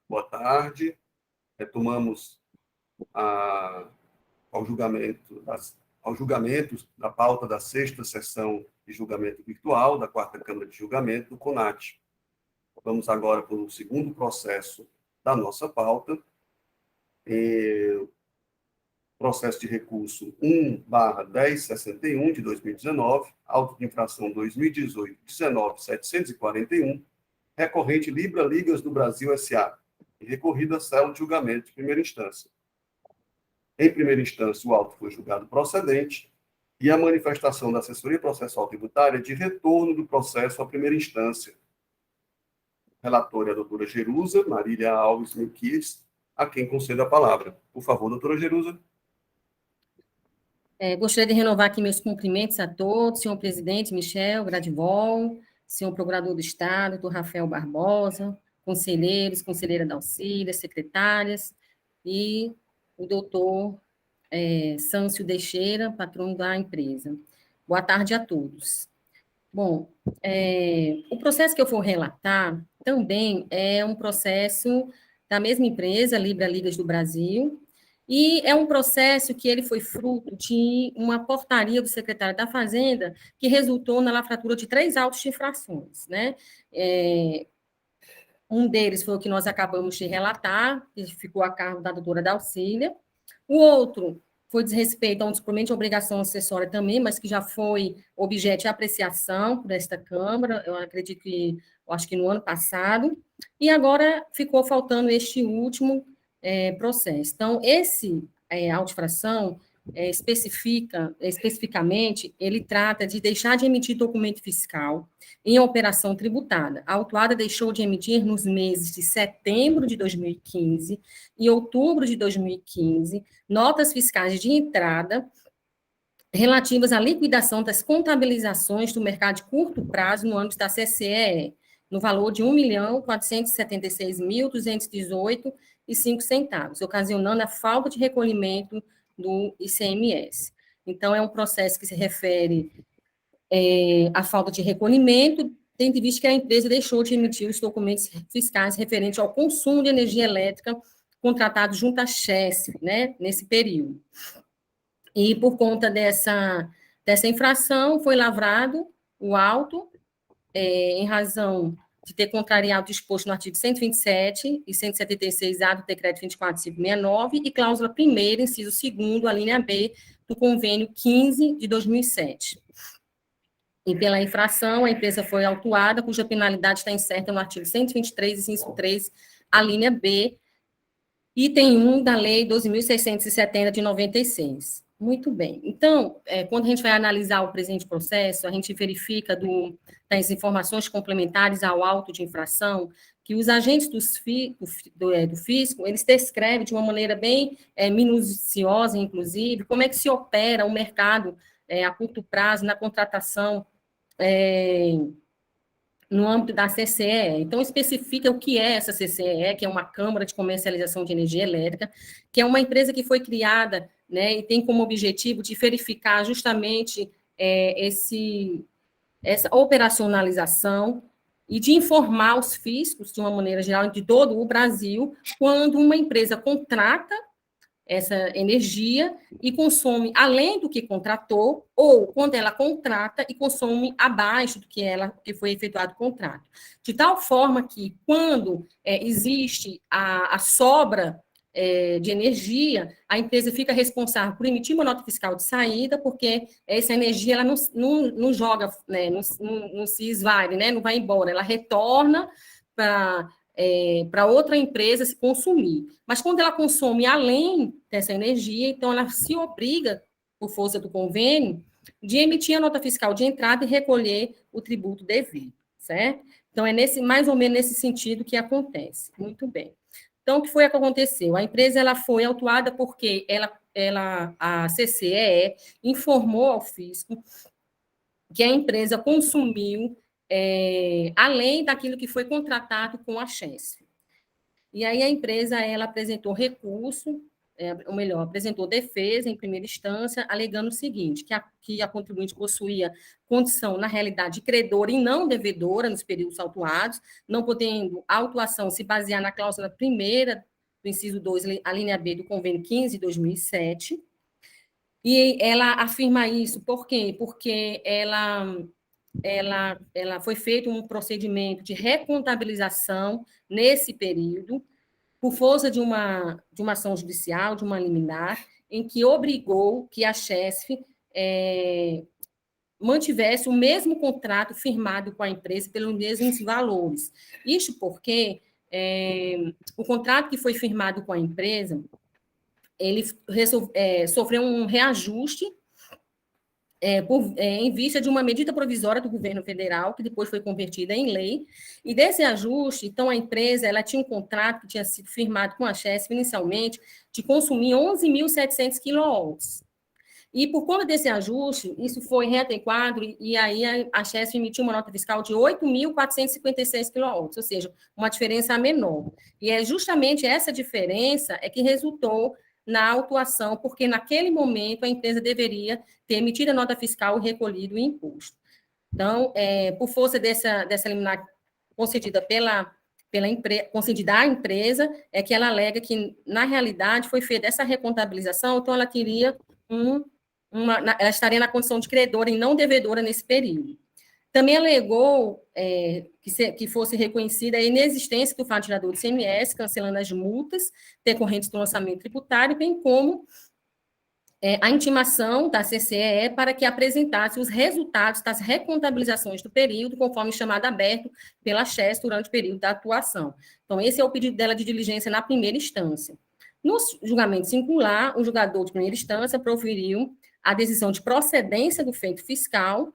Boa tarde. Retomamos ao julgamento da pauta da sexta sessão de julgamento virtual da quarta Câmara de Julgamento do CONAT. Vamos agora para o segundo processo da nossa pauta, processo de recurso 1/1061 de 2019, auto de infração 2018-19-741, recorrente Libra Ligas do Brasil S.A., e recorrida a célula de julgamento de primeira instância. Em primeira instância, o auto foi julgado procedente e a manifestação da assessoria processual tributária de retorno do processo à primeira instância. Relatora a doutora Jerusa Marília Alves Melquiades, a quem concedo a palavra. Por favor, doutora Jerusa. Gostaria de renovar aqui meus cumprimentos a todos, senhor presidente Michel Gradivol, senhor procurador do Estado, doutor Rafael Barbosa, conselheiros, conselheira Dalcília, secretárias, e o doutor Sâncio Teixeira, patrão da empresa. Boa tarde a todos. Bom, o processo que eu vou relatar também é um processo da mesma empresa, Libra Ligas do Brasil, e é um processo que ele foi fruto de uma portaria do secretário da Fazenda que resultou na lavratura de 3 autos de infrações, né? Um deles foi o que nós acabamos de relatar, que ficou a cargo da doutora Dalcília. O outro foi desrespeito a um descumprimento de obrigação acessória também, mas que já foi objeto de apreciação por esta Câmara, eu acho que no ano passado, e agora ficou faltando este último processo. Então, esse auto de infração especificamente, ele trata de deixar de emitir documento fiscal em operação tributada. A autuada deixou de emitir nos meses de setembro de 2015 e outubro de 2015 notas fiscais de entrada relativas à liquidação das contabilizações do mercado de curto prazo no âmbito da CCEE, no valor de R$ 1.476.218,05, ocasionando a falta de recolhimento do ICMS. Então, é um processo que se refere à falta de recolhimento, tendo em vista que a empresa deixou de emitir os documentos fiscais referentes ao consumo de energia elétrica contratado junto à Chesf, né, nesse período. E, por conta dessa infração, foi lavrado o auto, em razão de ter contrariado o disposto no artigo 127 e 176-A do decreto 24569 e cláusula 1ª, inciso 2º, a linha B, do convênio 15 de 2007. E pela infração, a empresa foi autuada, cuja penalidade está incerta no artigo 123, inciso 3, a linha B, item 1 da Lei 12.670 de 96. Muito bem. Então, quando a gente vai analisar o presente processo, a gente verifica das informações complementares ao auto de infração que os agentes do fisco, eles descrevem de uma maneira bem minuciosa, inclusive, como é que se opera o mercado a curto prazo na contratação no âmbito da CCEE. Então, especifica o que é essa CCEE, que é uma Câmara de Comercialização de Energia Elétrica, que é uma empresa que foi criada, né, e tem como objetivo de verificar justamente essa operacionalização e de informar os fiscos, de uma maneira geral, de todo o Brasil, quando uma empresa contrata essa energia e consome além do que contratou, ou quando ela contrata e consome abaixo do que foi efetuado o contrato. De tal forma que, quando existe a sobra de energia, a empresa fica responsável por emitir uma nota fiscal de saída, porque essa energia ela não joga, né, não se esvai, né, não vai embora, ela retorna para outra empresa se consumir. Mas quando ela consome além dessa energia, então ela se obriga, por força do convênio, de emitir a nota fiscal de entrada e recolher o tributo devido, certo? Então, é mais ou menos nesse sentido que acontece. Muito bem. Então, o que foi que aconteceu? A empresa ela foi autuada porque a CCEE informou ao fisco que a empresa consumiu além daquilo que foi contratado com a Chesf. E aí a empresa ela apresentou recurso ou melhor, apresentou defesa em primeira instância, alegando o seguinte, que a contribuinte possuía condição, na realidade, de credora e não devedora nos períodos autuados, não podendo a autuação se basear na cláusula primeira do inciso 2, a linha B do convênio 15 de 2007, e ela afirma isso, por quê? Porque ela foi feito um procedimento de recontabilização nesse período, por força de uma ação judicial, de uma liminar, em que obrigou que a CHESF mantivesse o mesmo contrato firmado com a empresa pelos mesmos valores. Isso porque o contrato que foi firmado com a empresa, ele sofreu um reajuste em vista de uma medida provisória do governo federal, que depois foi convertida em lei, e desse ajuste, então, a empresa ela tinha um contrato que tinha sido firmado com a CHESF inicialmente, de consumir 11.700 quilowatts. E, por conta desse ajuste, isso foi readequado, e aí a CHESF emitiu uma nota fiscal de 8.456 quilowatts, ou seja, uma diferença menor. E é justamente essa diferença que resultou na autuação, porque naquele momento a empresa deveria ter emitido a nota fiscal e recolhido o imposto. Então, por força dessa liminar concedida concedida à empresa, é que ela alega que, na realidade, foi feita essa recontabilização, então ela teria ela estaria na condição de credora e não devedora nesse período. Também alegou que fosse reconhecida a inexistência do fato gerador do ICMS, cancelando as multas decorrentes do lançamento tributário, bem como a intimação da CCEE para que apresentasse os resultados das recontabilizações do período, conforme chamado aberto pela CHESF durante o período da atuação. Então, esse é o pedido dela de diligência na primeira instância. No julgamento singular, o julgador de primeira instância proferiu a decisão de procedência do feito fiscal,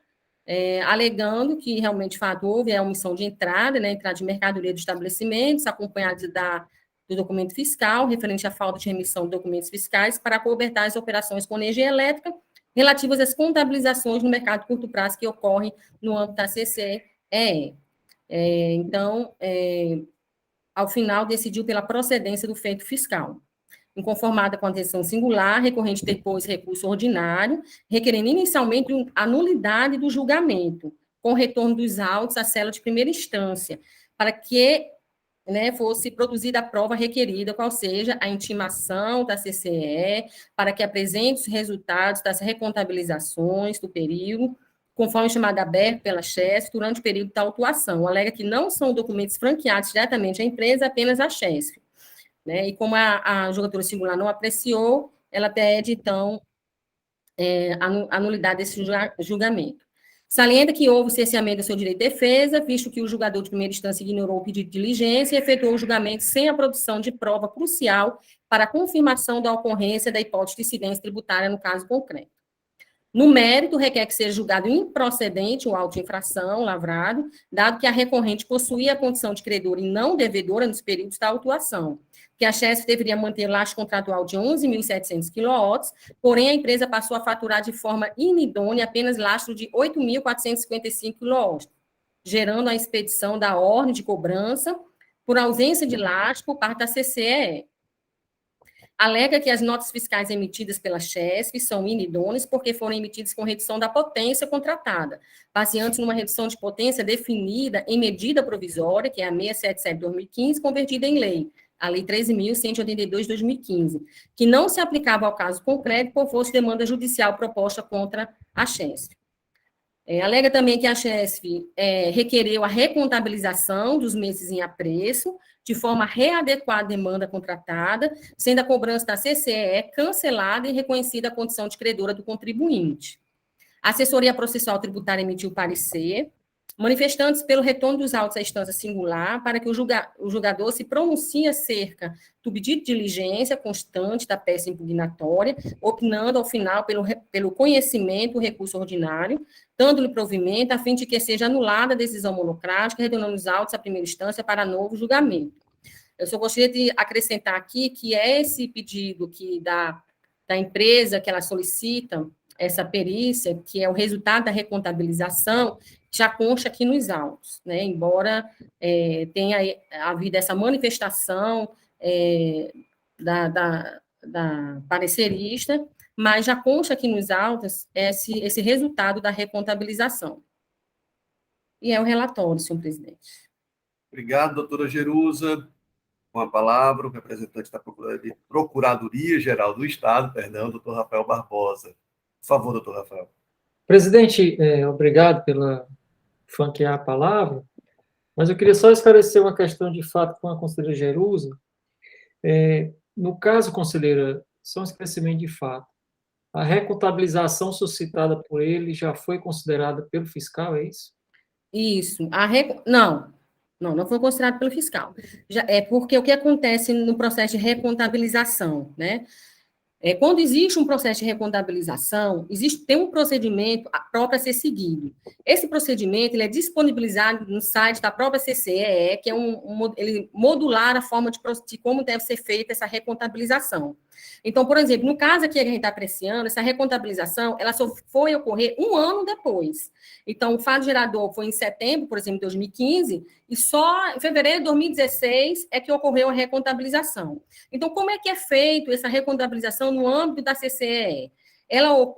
alegando que realmente, de fato, houve a omissão de entrada, entrada de mercadoria de estabelecimentos, acompanhada do documento fiscal, referente à falta de remissão de documentos fiscais para cobertar as operações com energia elétrica relativas às contabilizações no mercado de curto prazo que ocorrem no âmbito da CCEE. Então, ao final, decidiu pela procedência do feito fiscal. Inconformada com a decisão singular, recorrente depois recurso ordinário, requerendo inicialmente a nulidade do julgamento, com retorno dos autos à cela de primeira instância, para que fosse produzida a prova requerida, qual seja a intimação da CCEE, para que apresente os resultados das recontabilizações do período, conforme chamado aberto pela CHESF, durante o período da autuação. Alega que não são documentos franqueados diretamente à empresa, apenas à CHESF. E como a julgadora singular não apreciou, ela pede, então, a nulidade desse julgamento. Salienta que houve cerceamento do seu direito de defesa, visto que o julgador de primeira instância ignorou o pedido de diligência e efetuou o julgamento sem a produção de prova crucial para a confirmação da ocorrência da hipótese de incidência tributária no caso concreto. No mérito, requer que seja julgado improcedente o auto de infração lavrado, dado que a recorrente possuía a condição de credora e não devedora nos períodos da autuação, que a CHESF deveria manter lastro contratual de 11.700 quilowatts, porém a empresa passou a faturar de forma inidônea apenas lastro de 8.455 quilowatts, gerando a expedição da ordem de cobrança por ausência de lastro por parte da CCEE. Alega que as notas fiscais emitidas pela CHESF são inidôneas porque foram emitidas com redução da potência contratada, baseando-se numa redução de potência definida em medida provisória, que é a 677 de 2015, convertida em lei, a Lei 13.182 de 2015, que não se aplicava ao caso concreto por força de demanda judicial proposta contra a CHESF. Alega também que a CHESF requereu a recontabilização dos meses em apreço, de forma a readequar a demanda contratada, sendo a cobrança da CCEE cancelada e reconhecida a condição de credora do contribuinte. A assessoria processual tributária emitiu parecer, manifestando-se pelo retorno dos autos à instância singular para que o julgador se pronuncie acerca do pedido de diligência constante da peça impugnatória, opinando, ao final, pelo conhecimento do recurso ordinário, dando-lhe provimento a fim de que seja anulada a decisão monocrática, retornando os autos à primeira instância para novo julgamento. Eu só gostaria de acrescentar aqui que é esse pedido da empresa que ela solicita, essa perícia, que é o resultado da recontabilização, já consta aqui nos autos, embora tenha havido essa manifestação da parecerista, mas já consta aqui nos autos esse resultado da recontabilização. E é o relatório, senhor presidente. Obrigado, doutora Jerusa. Com a palavra, o representante da Procuradoria-Geral do Estado, perdão, doutor Rafael Barbosa. Por favor, doutor Rafael. Presidente, obrigado pela franquear a palavra, mas eu queria só esclarecer uma questão de fato com a conselheira Jerusa. No caso, conselheira, só um esclarecimento de fato. A recontabilização suscitada por ele já foi considerada pelo fiscal, é isso? Isso. Não foi considerado pelo fiscal. É porque o que acontece no processo de recontabilização, né? Quando existe um processo de recontabilização, tem um procedimento próprio a ser seguido. Esse procedimento ele é disponibilizado no site da própria CCEE, que é ele modular a forma de como deve ser feita essa recontabilização. Então, por exemplo, no caso aqui que a gente está apreciando, essa recontabilização, ela só foi ocorrer um ano depois. Então, o fato gerador foi em setembro, por exemplo, de 2015, e só em fevereiro de 2016 é que ocorreu a recontabilização. Então, como é que é feito essa recontabilização no âmbito da CCEE?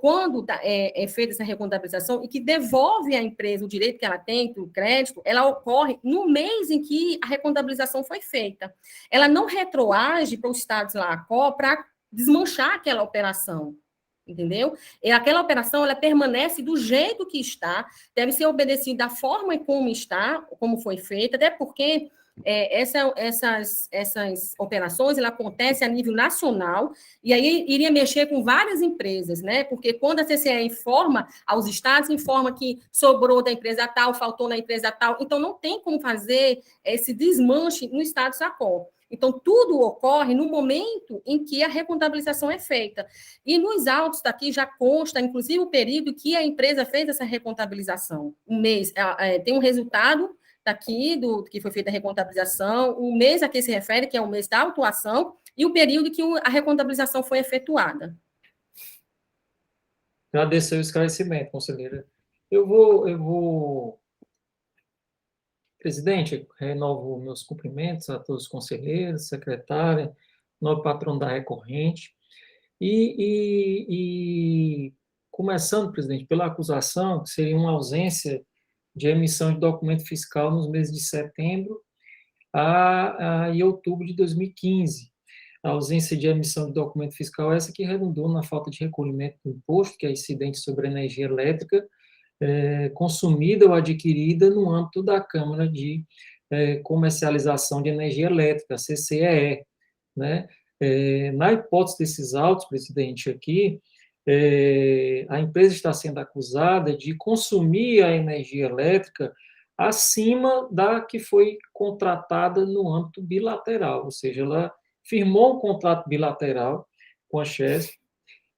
Quando é feita essa recontabilização e que devolve à empresa o direito que ela tem, o crédito, ela ocorre no mês em que a recontabilização foi feita. Ela não retroage para os estados lá, para desmanchar aquela operação, entendeu? E aquela operação, ela permanece do jeito que está, deve ser obedecida da forma como está, como foi feita, até porque essas operações ela acontecem a nível nacional, e aí iria mexer com várias empresas, né? Porque quando a CCE informa aos estados, informa que sobrou da empresa tal, faltou na empresa tal, então não tem como fazer esse desmanche no estado de Sacó. Então, tudo ocorre no momento em que a recontabilização é feita. E nos autos daqui já consta, inclusive, o período que a empresa fez essa recontabilização. Um mês, tem um resultado daqui, que foi feita a recontabilização, o mês a que se refere, que é o mês da autuação, e o período que a recontabilização foi efetuada. Agradecer o esclarecimento, conselheira. Eu vou... Presidente, renovo meus cumprimentos a todos os conselheiros, secretária, novo patrono da recorrente. E começando, presidente, pela acusação, que seria uma ausência de emissão de documento fiscal nos meses de setembro e outubro de 2015. A ausência de emissão de documento fiscal essa que redundou na falta de recolhimento do imposto, que é incidente sobre a energia elétrica, consumida ou adquirida no âmbito da Câmara de Comercialização de Energia Elétrica, a CCEE, né? Na hipótese desses autos, presidente, aqui, a empresa está sendo acusada de consumir a energia elétrica acima da que foi contratada no âmbito bilateral, ou seja, ela firmou um contrato bilateral com a Chesf,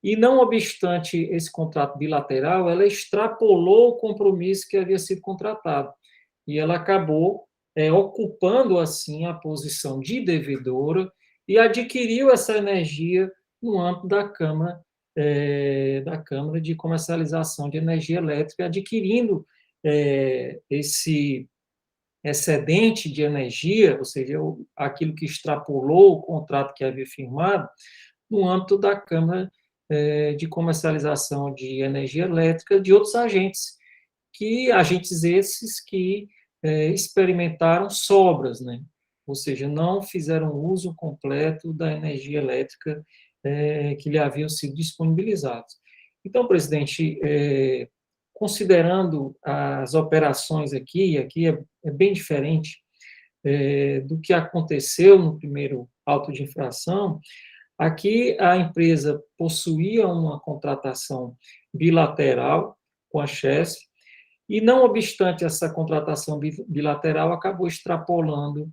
e, não obstante esse contrato bilateral, ela extrapolou o compromisso que havia sido contratado. E ela acabou ocupando, assim, a posição de devedora e adquiriu essa energia no âmbito da Câmara de Comercialização de Energia Elétrica, adquirindo esse excedente de energia, ou seja, aquilo que extrapolou o contrato que havia firmado, no âmbito da Câmara de Comercialização de Energia Elétrica de outros agentes esses que experimentaram sobras, né? Ou seja, não fizeram uso completo da energia elétrica que lhe haviam sido disponibilizados. Então, presidente, considerando as operações aqui é bem diferente do que aconteceu no primeiro auto de infração. Aqui, a empresa possuía uma contratação bilateral com a Chesf, e, não obstante essa contratação bilateral, acabou extrapolando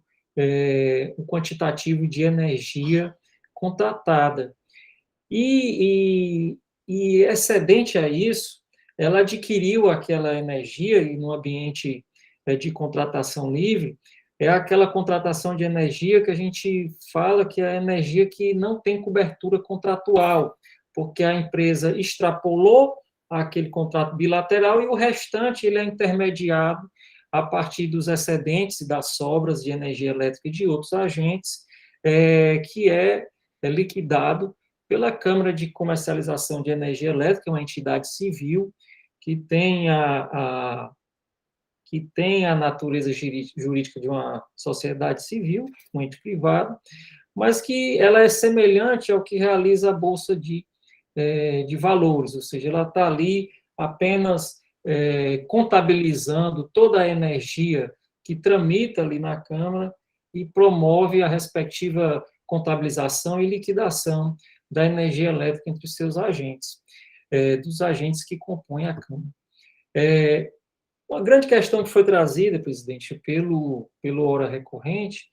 o quantitativo de energia contratada. E excedente a isso, ela adquiriu aquela energia, e no ambiente de contratação livre, é aquela contratação de energia que a gente fala que é a energia que não tem cobertura contratual, porque a empresa extrapolou aquele contrato bilateral e o restante ele é intermediado a partir dos excedentes e das sobras de energia elétrica e de outros agentes, que é liquidado pela Câmara de Comercialização de Energia Elétrica, uma entidade civil que tem a natureza jurídica de uma sociedade civil, um ente privado, mas que ela é semelhante ao que realiza a Bolsa de Valores, ou seja, ela está ali apenas contabilizando toda a energia que tramita ali na Câmara e promove a respectiva contabilização e liquidação da energia elétrica entre os seus agentes, dos agentes que compõem a Câmara. Uma grande questão que foi trazida, presidente, pelo Hora Recorrente,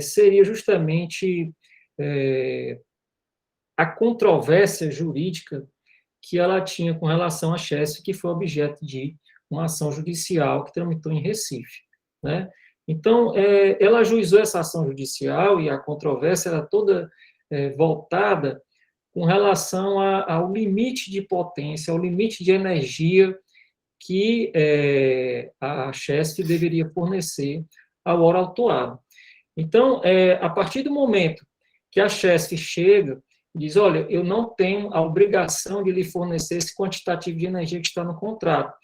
seria justamente a controvérsia jurídica que ela tinha com relação à Chesf, que foi objeto de uma ação judicial que tramitou em Recife, né? Então, ela ajuizou essa ação judicial e a controvérsia era toda voltada com relação ao limite de potência, ao limite de energia que a Chesf deveria fornecer ao hora autuado. Então, a partir do momento que a Chesf chega e diz, olha, eu não tenho a obrigação de lhe fornecer esse quantitativo de energia que está no contrato.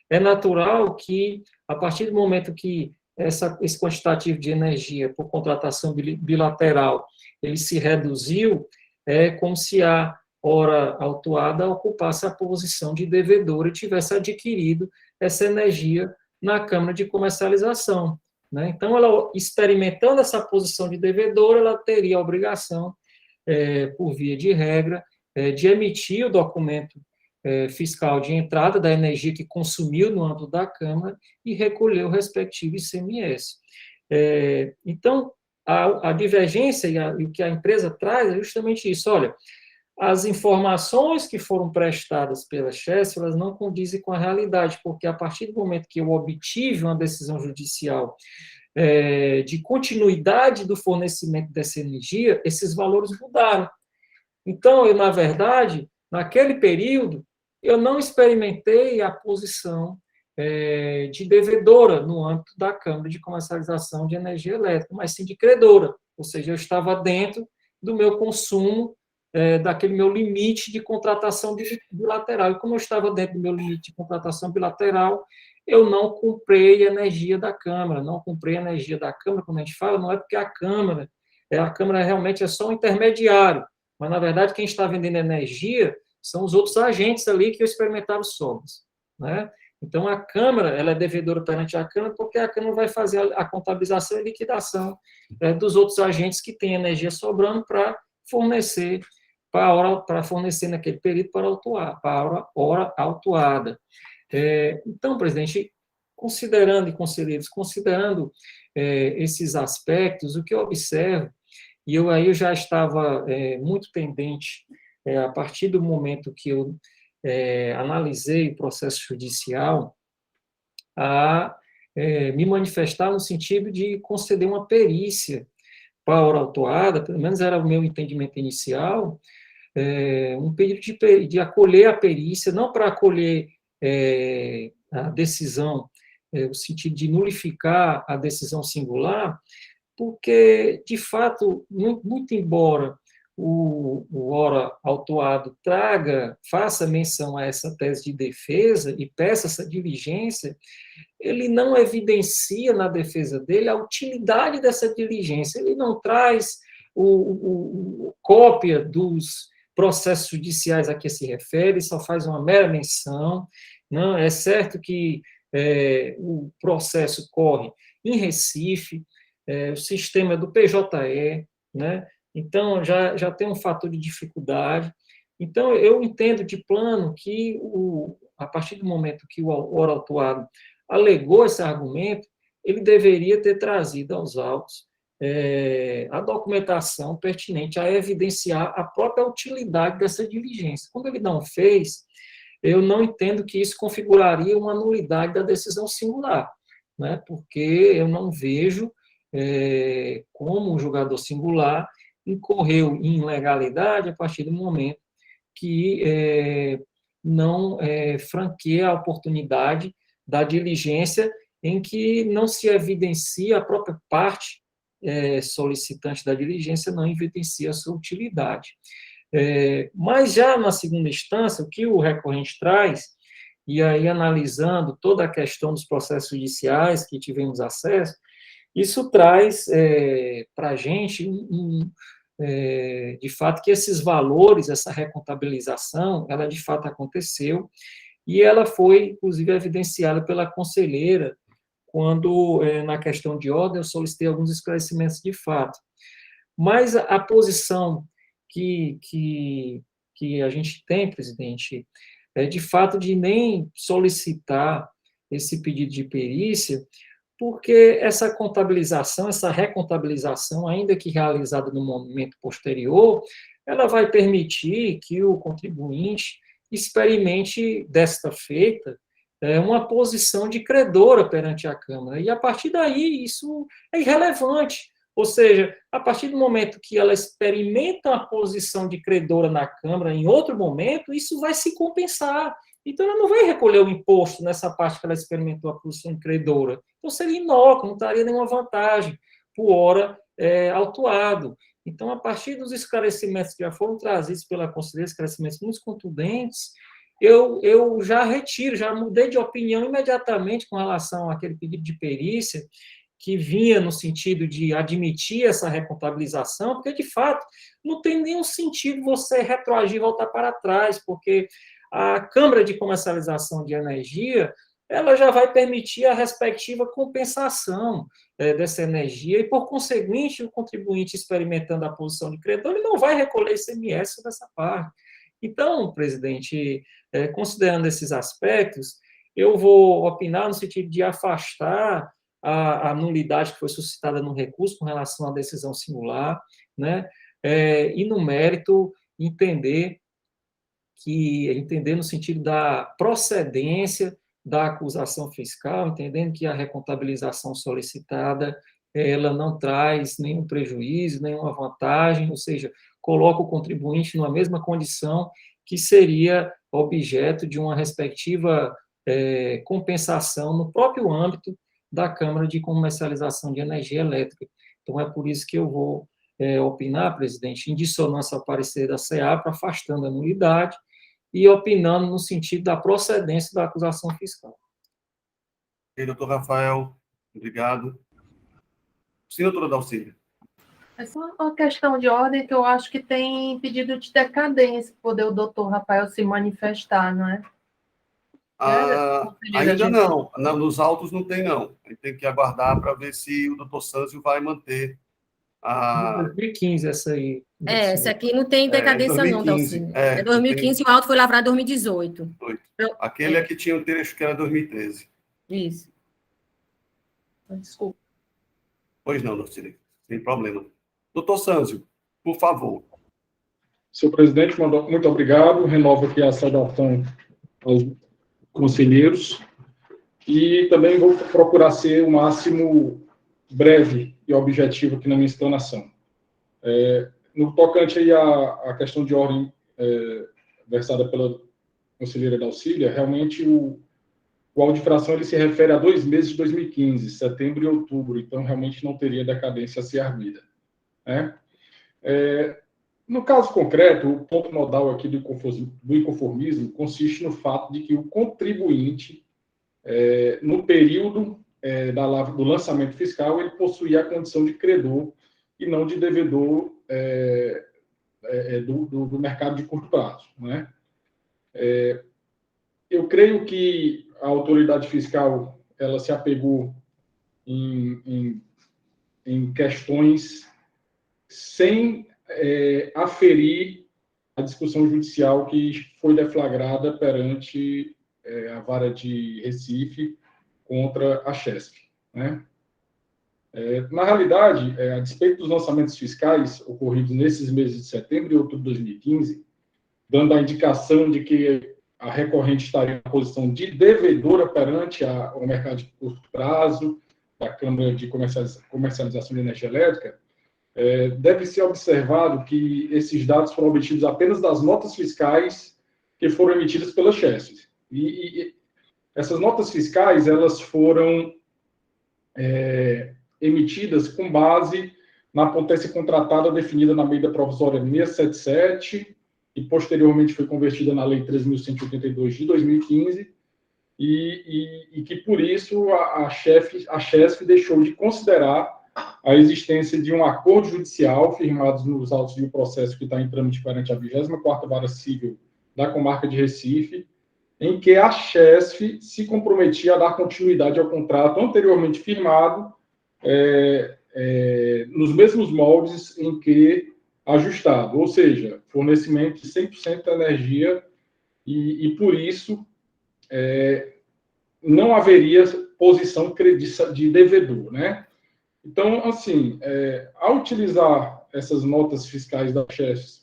É natural que, a partir do momento que esse quantitativo de energia por contratação bilateral ele se reduziu, é como se a hora autuada ocupasse a posição de devedora e tivesse adquirido essa energia na Câmara de Comercialização, né? Então, ela, experimentando essa posição de devedora, ela teria a obrigação, por via de regra, de emitir o documento fiscal de entrada da energia que consumiu no âmbito da Câmara e recolher o respectivo ICMS. Então, a divergência e o que a empresa traz é justamente isso. Olha, as informações que foram prestadas pela Chesf, elas não condizem com a realidade, porque a partir do momento que eu obtive uma decisão judicial de continuidade do fornecimento dessa energia, esses valores mudaram. Então, eu, na verdade, naquele período, eu não experimentei a posição de devedora no âmbito da Câmara de Comercialização de Energia Elétrica, mas sim de credora, ou seja, eu estava dentro do meu consumo, daquele meu limite de contratação bilateral. E como eu estava dentro do meu limite de contratação bilateral, eu não comprei energia da Câmara. Não comprei energia da Câmara, quando a gente fala, não é porque a Câmara realmente é só um intermediário, mas, na verdade, quem está vendendo energia são os outros agentes ali que experimentaram sobras, né? Então, a Câmara, ela é devedora perante a Câmara, porque a Câmara vai fazer a contabilização e liquidação dos outros agentes que têm energia sobrando para fornecer naquele período para a hora autuada. Então, presidente, considerando, e conselheiros, considerando esses aspectos, o que eu observo, e aí eu já estava muito pendente, a partir do momento que eu analisei o processo judicial, a me manifestar no sentido de conceder uma perícia para a hora autuada, pelo menos era o meu entendimento inicial, um pedido de acolher a perícia, não para acolher a decisão, no sentido de nulificar a decisão singular, porque, de fato, muito embora o hora autuado faça menção a essa tese de defesa e peça essa diligência, ele não evidencia na defesa dele a utilidade dessa diligência, ele não traz cópia dos processos judiciais a que se refere, só faz uma mera menção. Não, é certo que o processo corre em Recife, o sistema é do PJE, né? Então, já tem um fator de dificuldade. Então, eu entendo de plano que, a partir do momento que o hora autuado alegou esse argumento, ele deveria ter trazido aos autos a documentação pertinente a evidenciar a própria utilidade dessa diligência. Quando ele não fez, eu não entendo que isso configuraria uma nulidade da decisão singular, né? Porque eu não vejo como o julgador singular incorreu em ilegalidade a partir do momento que não franqueia a oportunidade da diligência em que não se evidencia a própria parte solicitante da diligência, não evidencia a sua utilidade. Mas já na segunda instância, o que o recorrente traz, e aí analisando toda a questão dos processos judiciais que tivemos acesso, isso traz para a gente, de fato, que esses valores, essa recontabilização, ela de fato aconteceu, e ela foi, inclusive, evidenciada pela conselheira, quando, na questão de ordem, eu solicitei alguns esclarecimentos de fato. Mas a posição que a gente tem, presidente, é de fato de nem solicitar esse pedido de perícia, porque essa contabilização, essa recontabilização, ainda que realizada no momento posterior, ela vai permitir que o contribuinte experimente, desta feita, uma posição de credora perante a Câmara. E, a partir daí, isso é irrelevante. Ou seja, a partir do momento que ela experimenta a posição de credora na Câmara, em outro momento, isso vai se compensar. Então, ela não vai recolher o imposto nessa parte que ela experimentou a posição de credora. Então, seria inócuo, não traria nenhuma vantagem por hora autuado. Então, a partir dos esclarecimentos que já foram trazidos pela conselheira, esclarecimentos muito contundentes, eu já retiro, já mudei de opinião imediatamente com relação àquele pedido de perícia, que vinha no sentido de admitir essa recontabilização, porque, de fato, não tem nenhum sentido você retroagir e voltar para trás, porque a Câmara de Comercialização de Energia, ela já vai permitir a respectiva compensação dessa energia, e, por conseguinte, o contribuinte experimentando a posição de credor, ele não vai recolher ICMS dessa parte. Então, presidente, considerando esses aspectos, eu vou opinar no sentido de afastar a nulidade que foi suscitada no recurso com relação à decisão singular, né? E, no mérito, entender no sentido da procedência da acusação fiscal, entendendo que a recontabilização solicitada ela não traz nenhum prejuízo, nenhuma vantagem, ou seja, coloca o contribuinte numa mesma condição que seria objeto de uma respectiva compensação no próprio âmbito da Câmara de Comercialização de Energia Elétrica. Então, é por isso que eu vou opinar, presidente, em dissonância ao parecer da SEAPRO, afastando a nulidade e opinando no sentido da procedência da acusação fiscal. E doutor Rafael, obrigado. Sim, doutora Dalcília. É só uma questão de ordem que eu acho que tem pedido de decadência, poder o doutor Rafael se manifestar, não é? Ainda não. Nos autos não tem, não. A gente tem que aguardar para ver se o doutor Sâncio vai manter a... 2015, essa aí. Essa aqui não tem decadência, 2015, não, Dalcília. É 2015 e o auto foi lavrado em 2018. Aquele é que tinha um trecho que era 2013. Isso. Desculpa. Pois não, Dalcília. Sem problema. Doutor Sâncio, por favor. Senhor presidente, muito obrigado. Renovo aqui a saudação aos conselheiros e também vou procurar ser o máximo breve e objetivo aqui na minha explanação. No tocante aí à questão de ordem versada pela conselheira Dalcília, realmente o auto de infração ele se refere a 2 meses de 2015, setembro e outubro, então realmente não teria decadência a ser arguida, né? No caso concreto, o ponto nodal aqui do inconformismo consiste no fato de que o contribuinte, no período do lançamento fiscal, ele possuía a condição de credor e não de devedor do mercado de curto prazo, né? Eu creio que a autoridade fiscal ela se apegou em questões sem aferir a discussão judicial que foi deflagrada perante a vara de Recife contra a Chesf, né? Na realidade, a despeito dos lançamentos fiscais ocorridos nesses meses de setembro e outubro de 2015, dando a indicação de que a recorrente estaria na posição de devedora perante o mercado de curto prazo da Câmara de Comercialização de Energia Elétrica, deve ser observado que esses dados foram obtidos apenas das notas fiscais que foram emitidas pela Chesf. E essas notas fiscais elas foram emitidas com base na potência contratada definida na medida provisória 677 e posteriormente foi convertida na Lei 13.182 de 2015, e que, por isso, a CHESF deixou de considerar a existência de um acordo judicial firmado nos autos de um processo que está em trâmite perante a 24ª Vara Civil da Comarca de Recife, em que a CHESF se comprometia a dar continuidade ao contrato anteriormente firmado, nos mesmos moldes em que ajustado, ou seja, fornecimento de 100% da energia, e por isso não haveria posição de devedor, né? Então, assim, ao utilizar essas notas fiscais da CHESF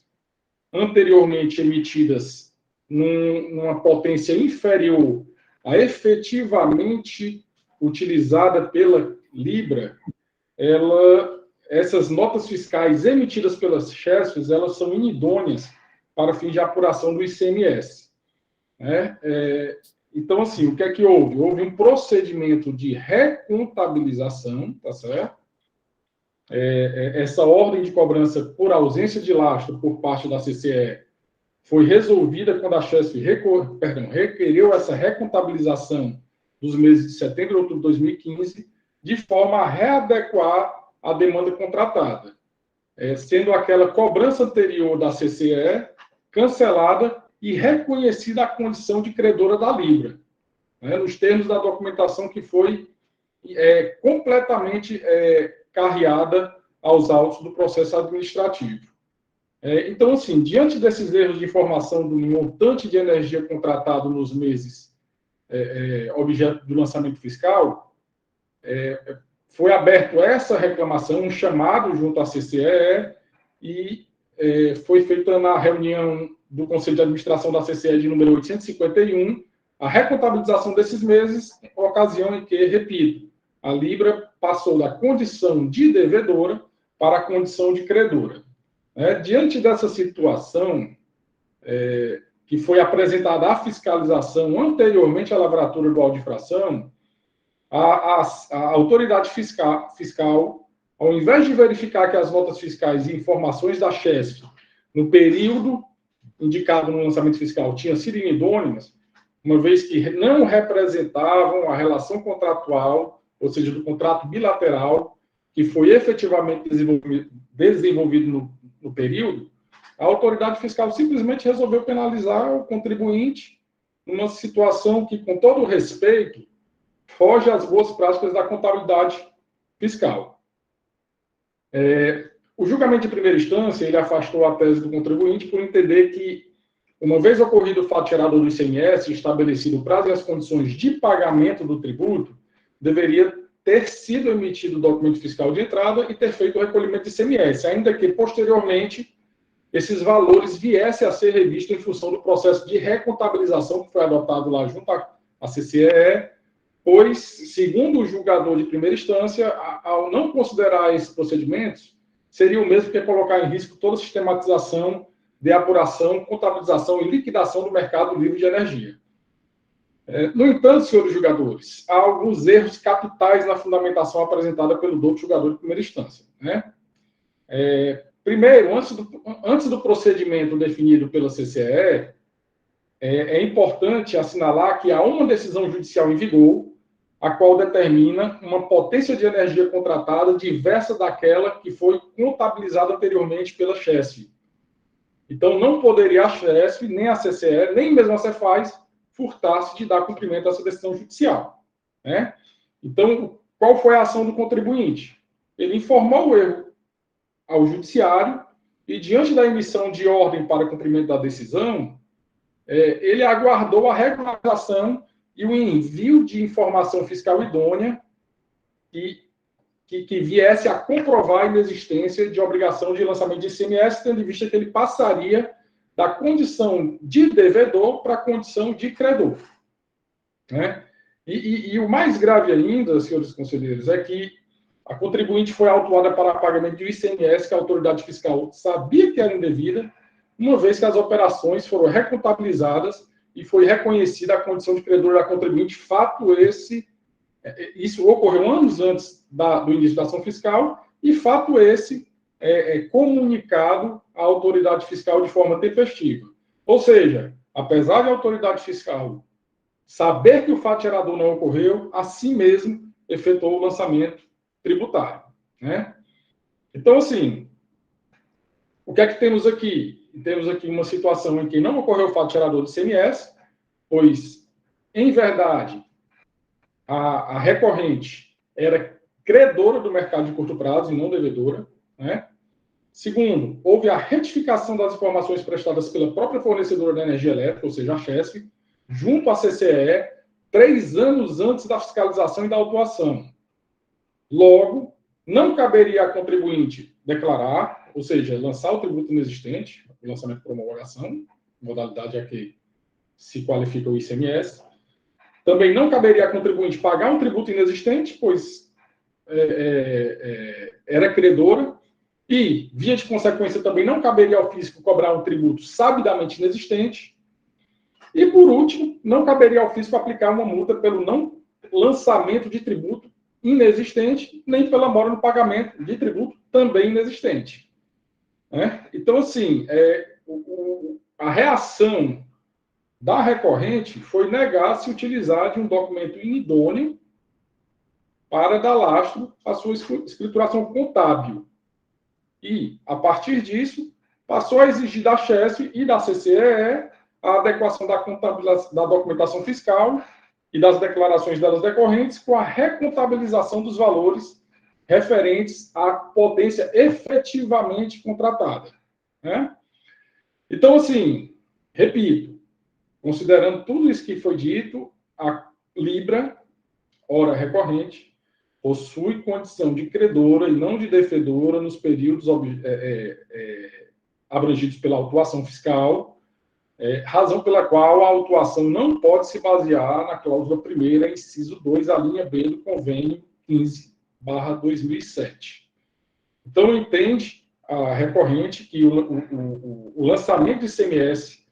anteriormente emitidas numa potência inferior à efetivamente utilizada pela Libra, essas notas fiscais emitidas pelas CHESFs, elas são inidôneas para fins de apuração do ICMS, né? Então, assim, o que é que houve? Houve um procedimento de recontabilização, tá certo? Essa ordem de cobrança por ausência de lastro por parte da CCE foi resolvida quando a CHESF requeriu essa recontabilização dos meses de setembro e outubro de 2015, de forma a readequar a demanda contratada, sendo aquela cobrança anterior da CCE cancelada e reconhecida a condição de credora da Libra, né, nos termos da documentação que foi completamente carreada aos autos do processo administrativo. Então, assim, diante desses erros de informação do montante de energia contratado nos meses objeto do lançamento fiscal, foi aberto essa reclamação, um chamado junto à CCE, e foi feita na reunião do Conselho de Administração da CCE de número 851, a recontabilização desses meses, ocasião em que, repito, a Libra passou da condição de devedora para a condição de credora. Diante dessa situação, que foi apresentada à fiscalização anteriormente à lavratura do auto de infração, a autoridade fiscal, ao invés de verificar que as notas fiscais e informações da CHESF, no período indicado no lançamento fiscal, tinham sido inidôneas, uma vez que não representavam a relação contratual, ou seja, do contrato bilateral, que foi efetivamente desenvolvido no período, a autoridade fiscal simplesmente resolveu penalizar o contribuinte numa situação que, com todo o respeito, foge às boas práticas da contabilidade fiscal. O julgamento de primeira instância, ele afastou a tese do contribuinte por entender que, uma vez ocorrido o fato gerador do ICMS, estabelecido o prazo e as condições de pagamento do tributo, deveria ter sido emitido o documento fiscal de entrada e ter feito o recolhimento de ICMS, ainda que, posteriormente, esses valores viessem a ser revistos em função do processo de recontabilização que foi adotado lá junto à CCE, pois, segundo o julgador de primeira instância, ao não considerar esses procedimentos, seria o mesmo que colocar em risco toda a sistematização de apuração, contabilização e liquidação do mercado livre de energia. No entanto, senhores julgadores, há alguns erros capitais na fundamentação apresentada pelo douto julgador de primeira instância, né? Primeiro, antes do procedimento definido pela CCE, é importante assinalar que há uma decisão judicial em vigor, a qual determina uma potência de energia contratada diversa daquela que foi contabilizada anteriormente pela CHESF. Então, não poderia a CHESF, nem a CCE, nem mesmo a Cefaz, furtar-se de dar cumprimento a essa decisão judicial, né? Então, qual foi a ação do contribuinte? Ele informou o erro ao judiciário e, diante da emissão de ordem para cumprimento da decisão, ele aguardou a regularização e o envio de informação fiscal idônea que viesse a comprovar a inexistência de obrigação de lançamento de ICMS, tendo em vista que ele passaria da condição de devedor para a condição de credor, né? E o mais grave ainda, senhores conselheiros, é que a contribuinte foi autuada para pagamento de ICMS que a autoridade fiscal sabia que era indevida, uma vez que as operações foram recontabilizadas e foi reconhecida a condição de credor da contribuinte, fato isso ocorreu anos antes do início da ação fiscal, e fato esse comunicado à autoridade fiscal de forma tempestiva. Ou seja, apesar de a autoridade fiscal saber que o fato gerador não ocorreu, assim mesmo efetuou o lançamento tributário, né? Então, assim, o que é que temos aqui? Temos aqui uma situação em que não ocorreu o fato gerador do ICMS, pois, em verdade, a recorrente era credora do mercado de curto prazo e não devedora, né? Segundo, houve a retificação das informações prestadas pela própria fornecedora de energia elétrica, ou seja, a Chesf, junto à CCE, 3 anos antes da fiscalização e da autuação. Logo, não caberia a contribuinte declarar, ou seja, lançar o tributo inexistente, o lançamento por homologação, modalidade a que se qualifica o ICMS. Também não caberia a contribuinte pagar um tributo inexistente, pois era credora, e, via de consequência, também não caberia ao fisco cobrar um tributo sabidamente inexistente. E, por último, não caberia ao fisco aplicar uma multa pelo não lançamento de tributo inexistente, nem pela mora no pagamento de tributo também inexistente. Então, assim, a reação da recorrente foi negar-se utilizar de um documento inidôneo para dar lastro à sua escrituração contábil. E, a partir disso, passou a exigir da Chesf e da CCE a adequação da documentação fiscal e das declarações delas decorrentes com a recontabilização dos valores referentes à potência efetivamente contratada, né? Então, assim, repito, considerando tudo isso que foi dito, a Libra, ora recorrente, possui condição de credora e não de devedora nos períodos abrangidos pela autuação fiscal, razão pela qual a autuação não pode se basear na cláusula 1ª, inciso 2, a linha B do convênio 15/2007. Então, entende a recorrente que o lançamento de ICMS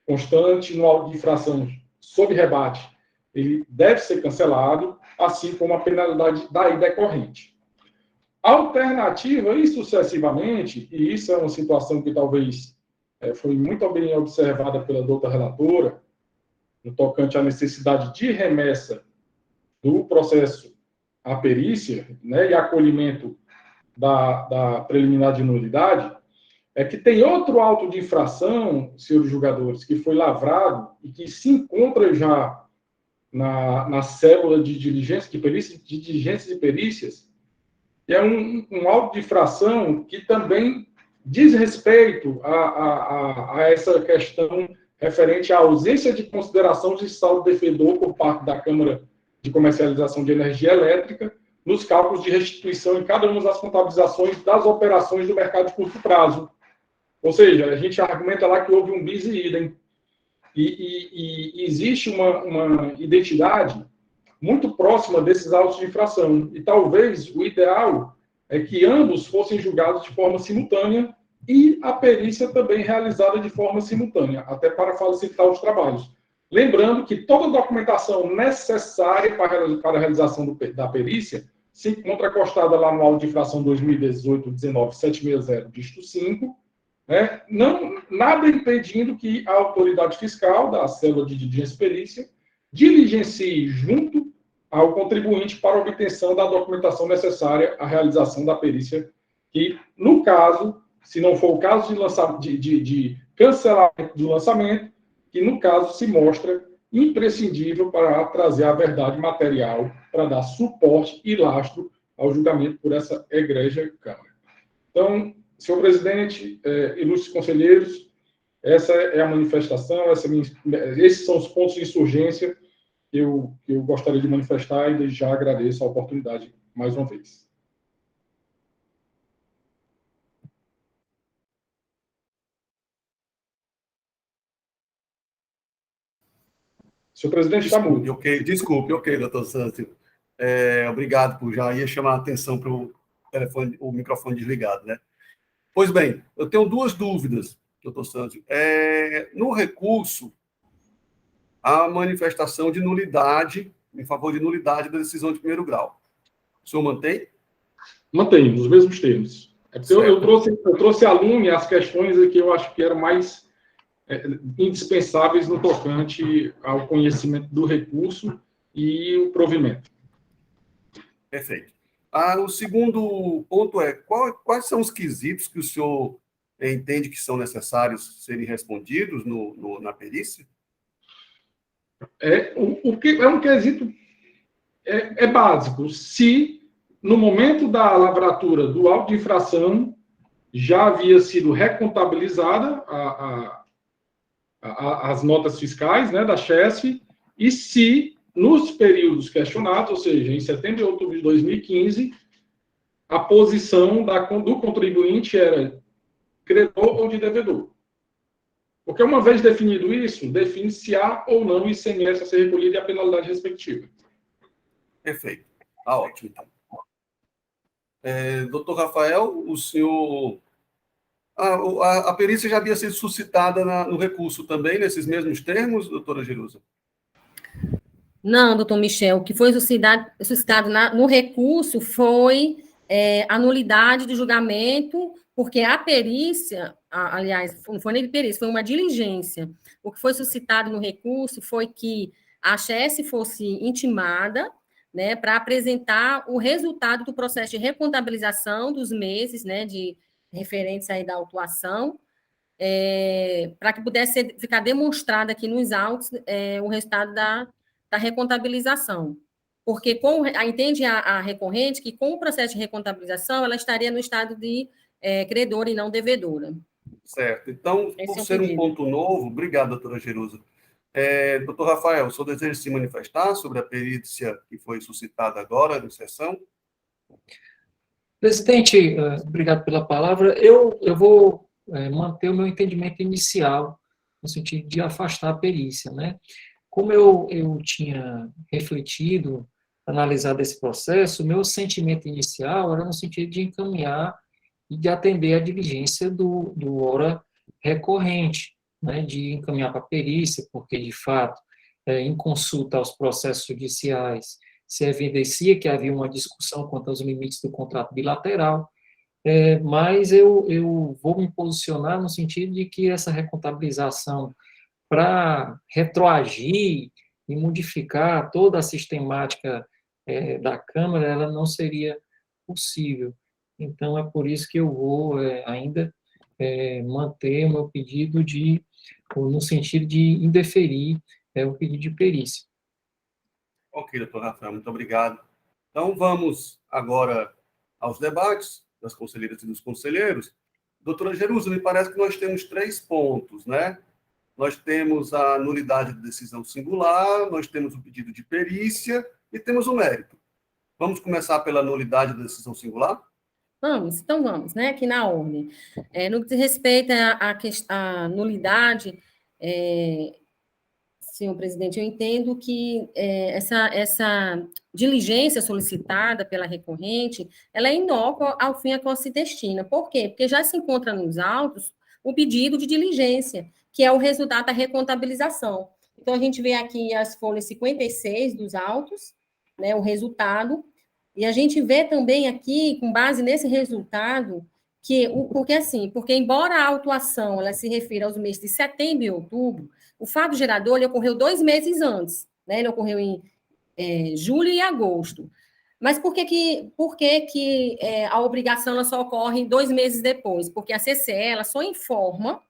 constante no auto de infração sob rebate, ele deve ser cancelado, assim como a penalidade daí decorrente. Alternativa, e sucessivamente, e isso é uma situação que talvez foi muito bem observada pela doutora relatora, no tocante à necessidade de remessa do processo à perícia, né, e acolhimento da preliminar de nulidade, é que tem outro auto de infração, senhores julgadores, que foi lavrado e que se encontra já na célula de diligência de perícias, de diligências e perícias, que é um auto de infração que também diz respeito a essa questão referente à ausência de consideração de saldo devedor por parte da Câmara de Comercialização de Energia Elétrica nos cálculos de restituição em cada uma das contabilizações das operações do mercado de curto prazo. Ou seja, a gente argumenta lá que houve um bis e idem. E existe uma identidade muito próxima desses autos de infração. E talvez o ideal é que ambos fossem julgados de forma simultânea e a perícia também realizada de forma simultânea, até para facilitar os trabalhos. Lembrando que toda documentação necessária para a realização da perícia se encontra acostada lá no auto de infração 2018-19-760, dígito 5, né? Nada impedindo que a autoridade fiscal da célula de diligência e perícia diligencie junto ao contribuinte para a obtenção da documentação necessária à realização da perícia, que, no caso, se não for o caso de cancelamento do lançamento, que, no caso, se mostra imprescindível para trazer a verdade material, para dar suporte e lastro ao julgamento por essa egrégia Câmara. Então, senhor presidente, ilustres conselheiros, essa é a manifestação, esses são os pontos de insurgência que eu gostaria de manifestar e desde já agradeço a oportunidade mais uma vez. Senhor presidente, está mudo. Desculpe, doutor Santos. Obrigado por já ia chamar a atenção para o microfone desligado, né? Pois bem, eu tenho duas dúvidas, doutor Santos. No recurso, a manifestação de nulidade, em favor de nulidade da decisão de primeiro grau. O senhor mantém? Mantenho, nos mesmos termos. porque eu trouxe à lume as questões que eu acho que eram mais indispensáveis no tocante ao conhecimento do recurso e o provimento. Perfeito. O segundo ponto é quais são os quesitos que o senhor entende que são necessários serem respondidos na perícia? O que é um quesito básico. Se, no momento da lavratura do auto de infração, já havia sido recontabilizada as notas fiscais, né, da CHESF, e se, nos períodos questionados, ou seja, em setembro e outubro de 2015, a posição do contribuinte era credor ou de devedor. Porque, uma vez definido isso, define se há ou não o ICMS a ser recolhido e a penalidade respectiva. Perfeito. Ótimo, então. Doutor Rafael, o senhor... A perícia já havia sido suscitada no recurso também, nesses mesmos termos, doutora Jerusa? Não, doutor Michel, o que foi suscitado no recurso foi a nulidade do julgamento, porque a perícia, aliás, não foi nem perícia, foi uma diligência. O que foi suscitado no recurso foi que a ACHESF fosse intimada, né, para apresentar o resultado do processo de recontabilização dos meses, né, de referentes aí da autuação, para que pudesse ficar demonstrado aqui nos autos o resultado da recontabilização. Porque entende a recorrente que com o processo de recontabilização ela estaria no estado de credora e não devedora. Certo. Então, por ser um ponto novo, obrigado, doutora Jerusa. Doutor Rafael, o senhor deseja se manifestar sobre a perícia que foi suscitada agora em sessão? Presidente, obrigado pela palavra. Eu vou manter o meu entendimento inicial, no sentido de afastar a perícia, né? Como eu tinha refletido, analisado esse processo, o meu sentimento inicial era no sentido de encaminhar e de atender a diligência do ora recorrente, né? De encaminhar para a perícia, porque, de fato, em consulta aos processos judiciais, se evidencia que havia uma discussão quanto aos limites do contrato bilateral, mas eu vou me posicionar no sentido de que essa recontabilização, para retroagir e modificar toda a sistemática da Câmara, ela não seria possível. Então, é por isso que eu vou ainda manter o meu pedido no sentido de indeferir o pedido de perícia. Ok, doutor Rafael, muito obrigado. Então, vamos agora aos debates das conselheiras e dos conselheiros. Doutora Jerusa, me parece que nós temos 3 pontos, né? Nós temos a nulidade de decisão singular, nós temos o pedido de perícia e temos o mérito. Vamos começar pela nulidade da decisão singular? Então vamos, né? Aqui na ordem. No que diz respeito à nulidade, senhor presidente, eu entendo que essa diligência solicitada pela recorrente, ela é inócua ao fim a qual se destina. Por quê? Porque já se encontra nos autos o pedido de diligência, que é o resultado da recontabilização. Então, a gente vê aqui as folhas 56 dos autos, né, o resultado, e a gente vê também aqui, com base nesse resultado, porque embora a autuação ela se refira aos meses de setembro e outubro, o fato gerador ele ocorreu 2 meses antes, né? Ele ocorreu em julho e agosto. Mas por que a obrigação ela só ocorre 2 meses depois? Porque a CCE ela só informa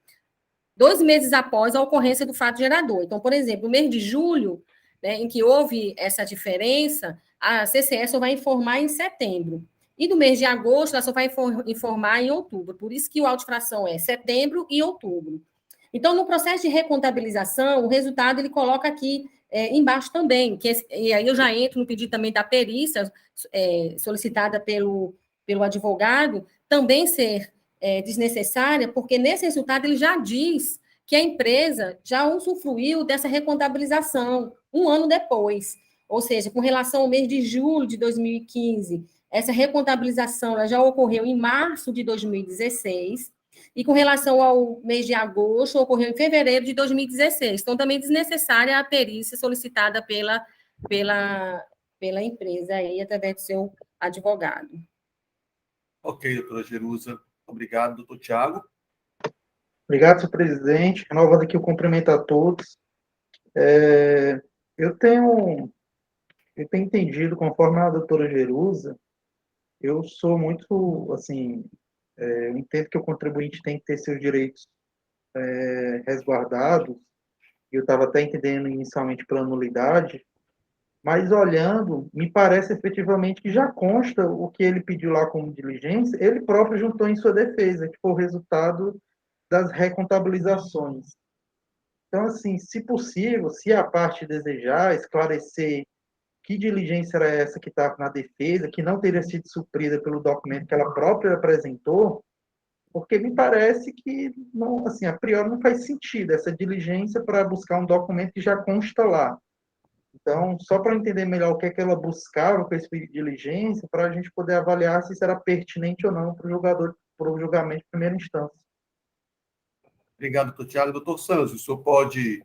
2 meses após a ocorrência do fato gerador. Então, por exemplo, no mês de julho, né, em que houve essa diferença, a CCE só vai informar em setembro. E no mês de agosto, ela só vai informar em outubro. Por isso que o auto de fração é setembro e outubro. Então, no processo de recontabilização, o resultado ele coloca aqui embaixo também, e aí eu já entro no pedido também da perícia solicitada pelo advogado, também ser desnecessária, porque nesse resultado ele já diz que a empresa já usufruiu dessa recontabilização 1 ano depois, ou seja, com relação ao mês de julho de 2015, essa recontabilização ela já ocorreu em março de 2016, e com relação ao mês de agosto, ocorreu em fevereiro de 2016. Então, também desnecessária a perícia solicitada pela empresa aí, através do seu advogado. Ok, doutora Jerusa. Obrigado, doutor Tiago. Obrigado, senhor presidente. Renovando aqui o cumprimento a todos. É, eu tenho entendido, conforme a doutora Jerusa, eu sou muito, assim, eu entendo que o contribuinte tem que ter seus direitos resguardados, e eu estava até entendendo inicialmente pela nulidade, mas olhando, me parece efetivamente que já consta o que ele pediu lá como diligência, ele próprio juntou em sua defesa, que foi o resultado das recontabilizações. Então, assim, se possível, se a parte desejar esclarecer que diligência era essa que estava na defesa, que não teria sido suprida pelo documento que ela própria apresentou, porque me parece que, não, assim, a priori não faz sentido essa diligência para buscar um documento que já consta lá. Então, só para entender melhor o que é que ela buscava com esse pedido de diligência, para a gente poder avaliar se será pertinente ou não para o jogador, para o julgamento de primeira instância. Obrigado, doutor Tiago. Doutor Santos, o senhor pode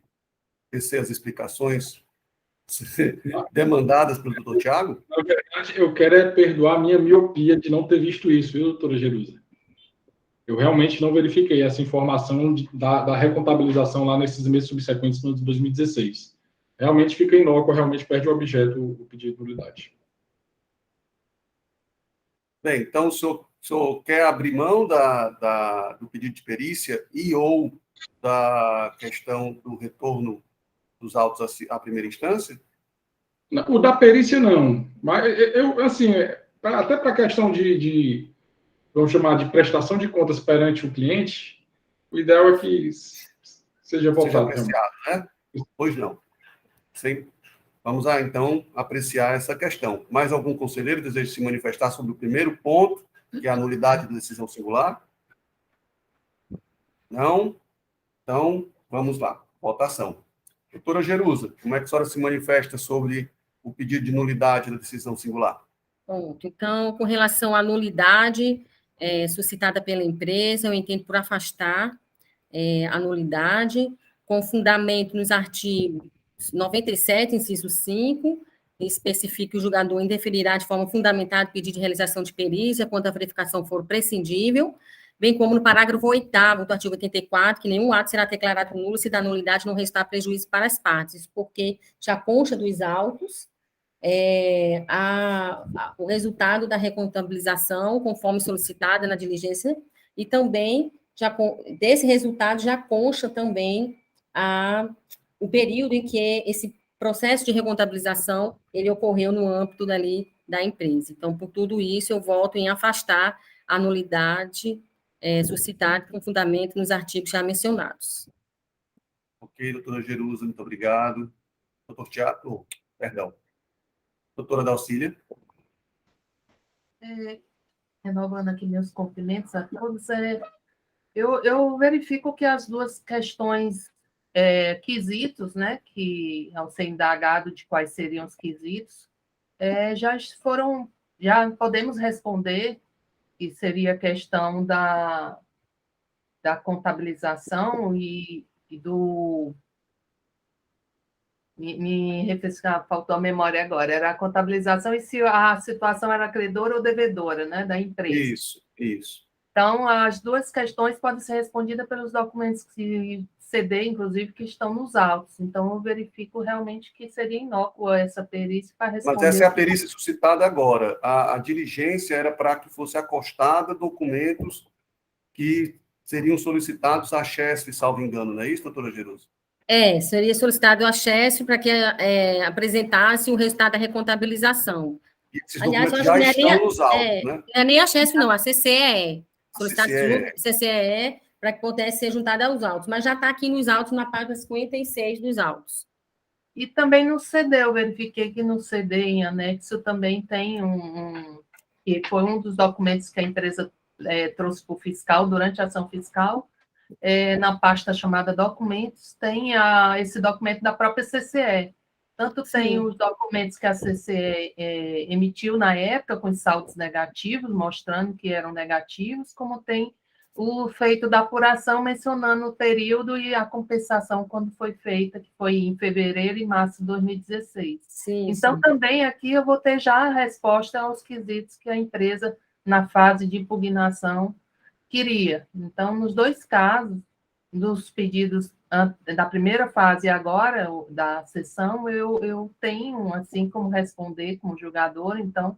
tecer as explicações demandadas pelo doutor Tiago? Na verdade, eu quero é perdoar a minha miopia de não ter visto isso, viu, doutora Jerusa? Eu realmente não verifiquei essa informação da recontabilização lá nesses meses subsequentes no de 2016. Realmente fica inócuo, realmente perde o objeto, o pedido de nulidade. Bem, então o senhor quer abrir mão do pedido de perícia e ou da questão do retorno dos autos à primeira instância? O da perícia, não. Mas eu, assim, até para a questão vamos chamar de prestação de contas perante o cliente, o ideal é que seja votado. Apreciado, né? Pois não. Sim. Vamos então apreciar essa questão. Mais algum conselheiro deseja se manifestar sobre o primeiro ponto, que é a nulidade da decisão singular? Não? Então, vamos lá. Votação. Doutora Jerusa, como é que a senhora se manifesta sobre o pedido de nulidade da decisão singular? Pronto. Então, com relação à nulidade suscitada pela empresa, eu entendo por afastar a nulidade, com fundamento nos artigos 97, inciso 5, que especifica que o julgador indeferirá de forma fundamentada o pedido de realização de perícia quando a verificação for prescindível, bem como no parágrafo 8º do artigo 84, que nenhum ato será declarado nulo se da nulidade não restar prejuízo para as partes, isso porque já consta dos autos o resultado da recontabilização, conforme solicitada na diligência, e também, desse resultado, já consta também o período em que esse processo de recontabilização ele ocorreu no âmbito da empresa. Então, por tudo isso, eu volto em afastar a nulidade suscitada com fundamento nos artigos já mencionados. Ok, doutora Jerusa, muito obrigado. Doutor Tiago, perdão. Doutora Dalcília. Renovando aqui meus cumprimentos a todos, eu verifico que as duas questões, quesitos, né, que ao ser indagado de quais seriam os quesitos, já podemos responder, que seria a questão da contabilização e do... Me refrescar, faltou a memória agora. Era a contabilização e se a situação era credora ou devedora, né, da empresa. Isso. Então, as duas questões podem ser respondidas pelos documentos que CD, inclusive, que estão nos autos. Então, eu verifico realmente que seria inócua essa perícia para responder. Mas essa é a perícia suscitada agora. A diligência era para que fosse acostada documentos que seriam solicitados à CHESF, salvo engano, não é isso, doutora Jerusa? Seria solicitado o acesso para que apresentasse o resultado da recontabilização. E esses Aliás, documentos eu acho já que não é estão nos autos, né? não é nem a CHESF, não, a CCE. Solicitado CCE. CCE para que pudesse ser juntada aos autos, mas já está aqui nos autos, na página 56 dos autos. E também no CD, eu verifiquei que no CD, em anexo, também tem que foi um dos documentos que a empresa trouxe para o fiscal durante a ação fiscal. Na pasta chamada documentos, tem esse documento da própria CCE. Tanto tem os documentos que a CCE emitiu na época, com os saldos negativos, mostrando que eram negativos, como tem o feito da apuração, mencionando o período e a compensação quando foi feita, que foi em fevereiro e março de 2016. Então, também aqui eu vou ter já a resposta aos quesitos que a empresa na fase de impugnação, queria. Então, nos dois casos, dos pedidos da primeira fase e agora da sessão, eu tenho, assim, como responder como julgador, então,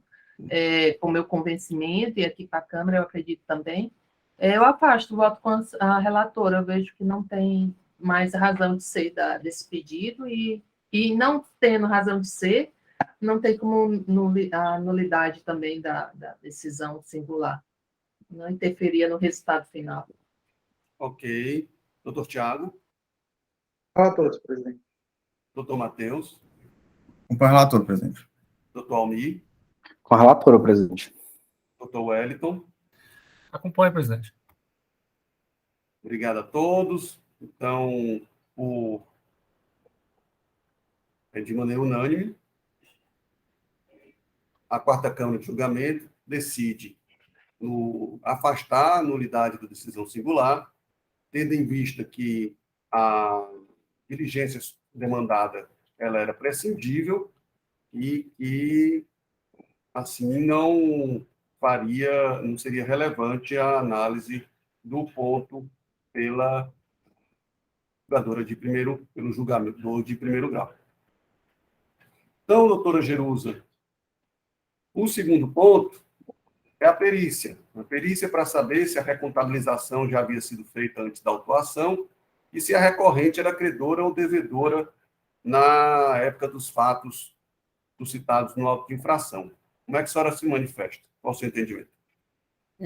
com meu convencimento, e aqui para a Câmara eu acredito também, eu afasto o voto com a relatora, eu vejo que não tem mais razão de ser desse pedido, e não tendo razão de ser, não tem como a nulidade também da decisão singular, não interferia no resultado final. Ok. Doutor Tiago, Relator, senhor presidente. doutor Matheus, Com o relator, presidente. doutor Almir, Com a relatora, presidente. doutor Wellington. Acompanhe, presidente. Obrigado a todos. Então, de maneira unânime, a quarta Câmara de Julgamento decide afastar a nulidade da decisão singular, tendo em vista que a diligência demandada ela era prescindível e assim, não seria relevante a análise do ponto pela julgadora pelo julgamento de primeiro grau. Então, doutora Jerusa, o segundo ponto é a perícia. A perícia para saber se a recontabilização já havia sido feita antes da autuação e se a recorrente era credora ou devedora na época dos fatos suscitados no auto de infração. Como é que a senhora se manifesta? Qual o seu entendimento?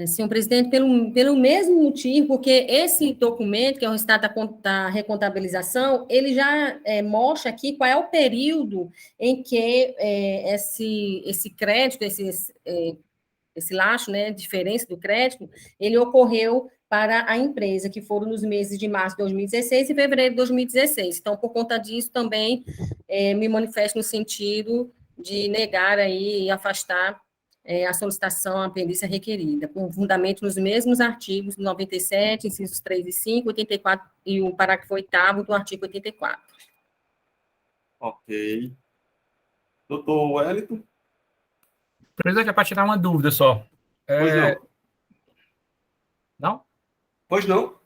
Senhor presidente, pelo mesmo motivo, porque esse documento, que é o resultado da recontabilização, ele já mostra aqui qual é o período em que esse crédito, esse laxo, né, diferença do crédito, ele ocorreu para a empresa, que foram nos meses de março de 2016 e fevereiro de 2016. Então, por conta disso, também me manifesto no sentido de negar aí e afastar a solicitação à perícia requerida, com fundamento nos mesmos artigos 97, incisos 3 e 5, 84 e o parágrafo 8º do artigo 84. Ok. Doutor Wellington? Presidente, é para tirar uma dúvida só. Pois não. Não? Pois não.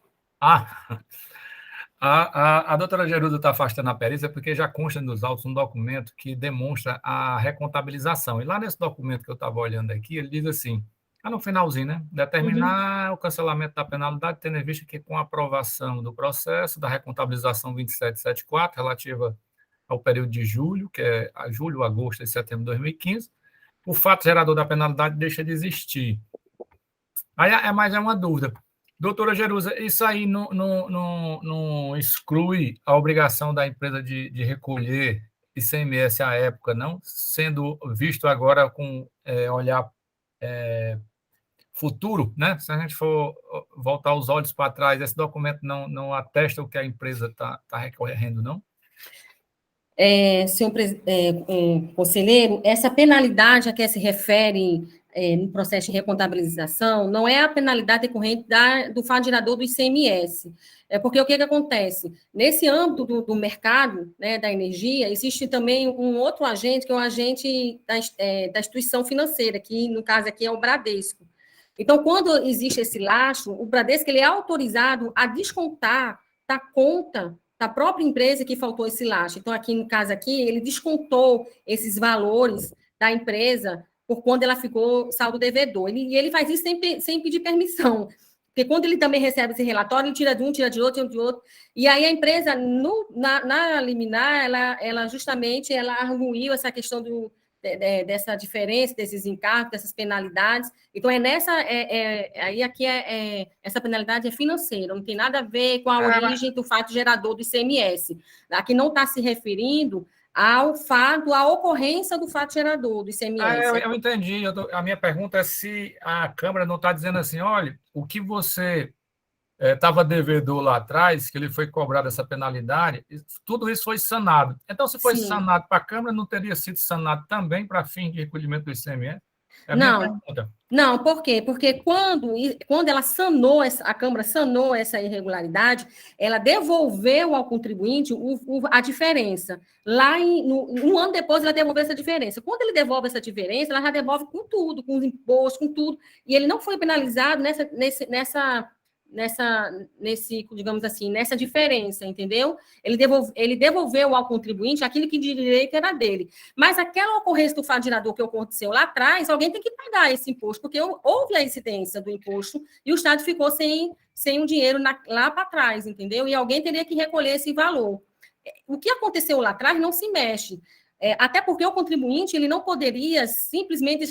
A doutora Jerusa está afastando a perícia porque já consta nos autos um documento que demonstra a recontabilização. E lá nesse documento que eu estava olhando aqui, ele diz assim, no finalzinho, né? Determinar o cancelamento da penalidade, tendo em vista que com a aprovação do processo da recontabilização 2774, relativa ao período de julho, que é julho, agosto e setembro de 2015, o fato gerador da penalidade deixa de existir. Aí mas é uma dúvida. Doutora Jerusa, isso aí não exclui a obrigação da empresa de recolher ICMS à época, não? Sendo visto agora com olhar futuro, né? Se a gente for voltar os olhos para trás, esse documento não atesta o que a empresa está recorrendo, não? Senhor conselheiro, essa penalidade a que se refere no processo de recontabilização não é a penalidade decorrente do fato gerador do ICMS. Porque o que acontece? Nesse âmbito do mercado, né, da energia, existe também um outro agente, que é um agente da instituição financeira, que no caso aqui é o Bradesco. Então, quando existe esse laxo, o Bradesco ele é autorizado a descontar da conta da própria empresa que faltou esse laxo. Então, aqui no caso aqui, ele descontou esses valores da empresa por quando ela ficou saldo devedor. E ele faz isso sem pedir permissão. Porque quando ele também recebe esse relatório, ele tira de um, tira de outro, tira de outro. E aí a empresa, na liminar, ela justamente arguiu essa questão dessa diferença, desses encargos, dessas penalidades. Então, essa penalidade é financeira, não tem nada a ver com a origem do fato gerador do ICMS. Aqui não está se referindo à ocorrência do fato gerador do ICMS. Eu entendi. A minha pergunta é se a Câmara não está dizendo assim, olha, o que você estava devedor lá atrás, que ele foi cobrado essa penalidade, tudo isso foi sanado. Então, se foi sanado para a Câmara, não teria sido sanado também para fim de recolhimento do ICMS? É a minha Não, pergunta. não, por quê? Porque quando ela sanou, a Câmara sanou essa irregularidade, ela devolveu ao contribuinte a diferença. Um ano depois, ela devolveu essa diferença. Quando ele devolve essa diferença, ela já devolve com tudo, com os impostos, com tudo. E ele não foi penalizado digamos assim, nessa diferença, entendeu? Ele devolveu ao contribuinte aquilo que de direito era dele. Mas aquela ocorrência do fadilador que aconteceu lá atrás, alguém tem que pagar esse imposto, porque houve a incidência do imposto e o Estado ficou sem o dinheiro lá para trás, entendeu? E alguém teria que recolher esse valor. O que aconteceu lá atrás não se mexe. Até porque o contribuinte ele não poderia simplesmente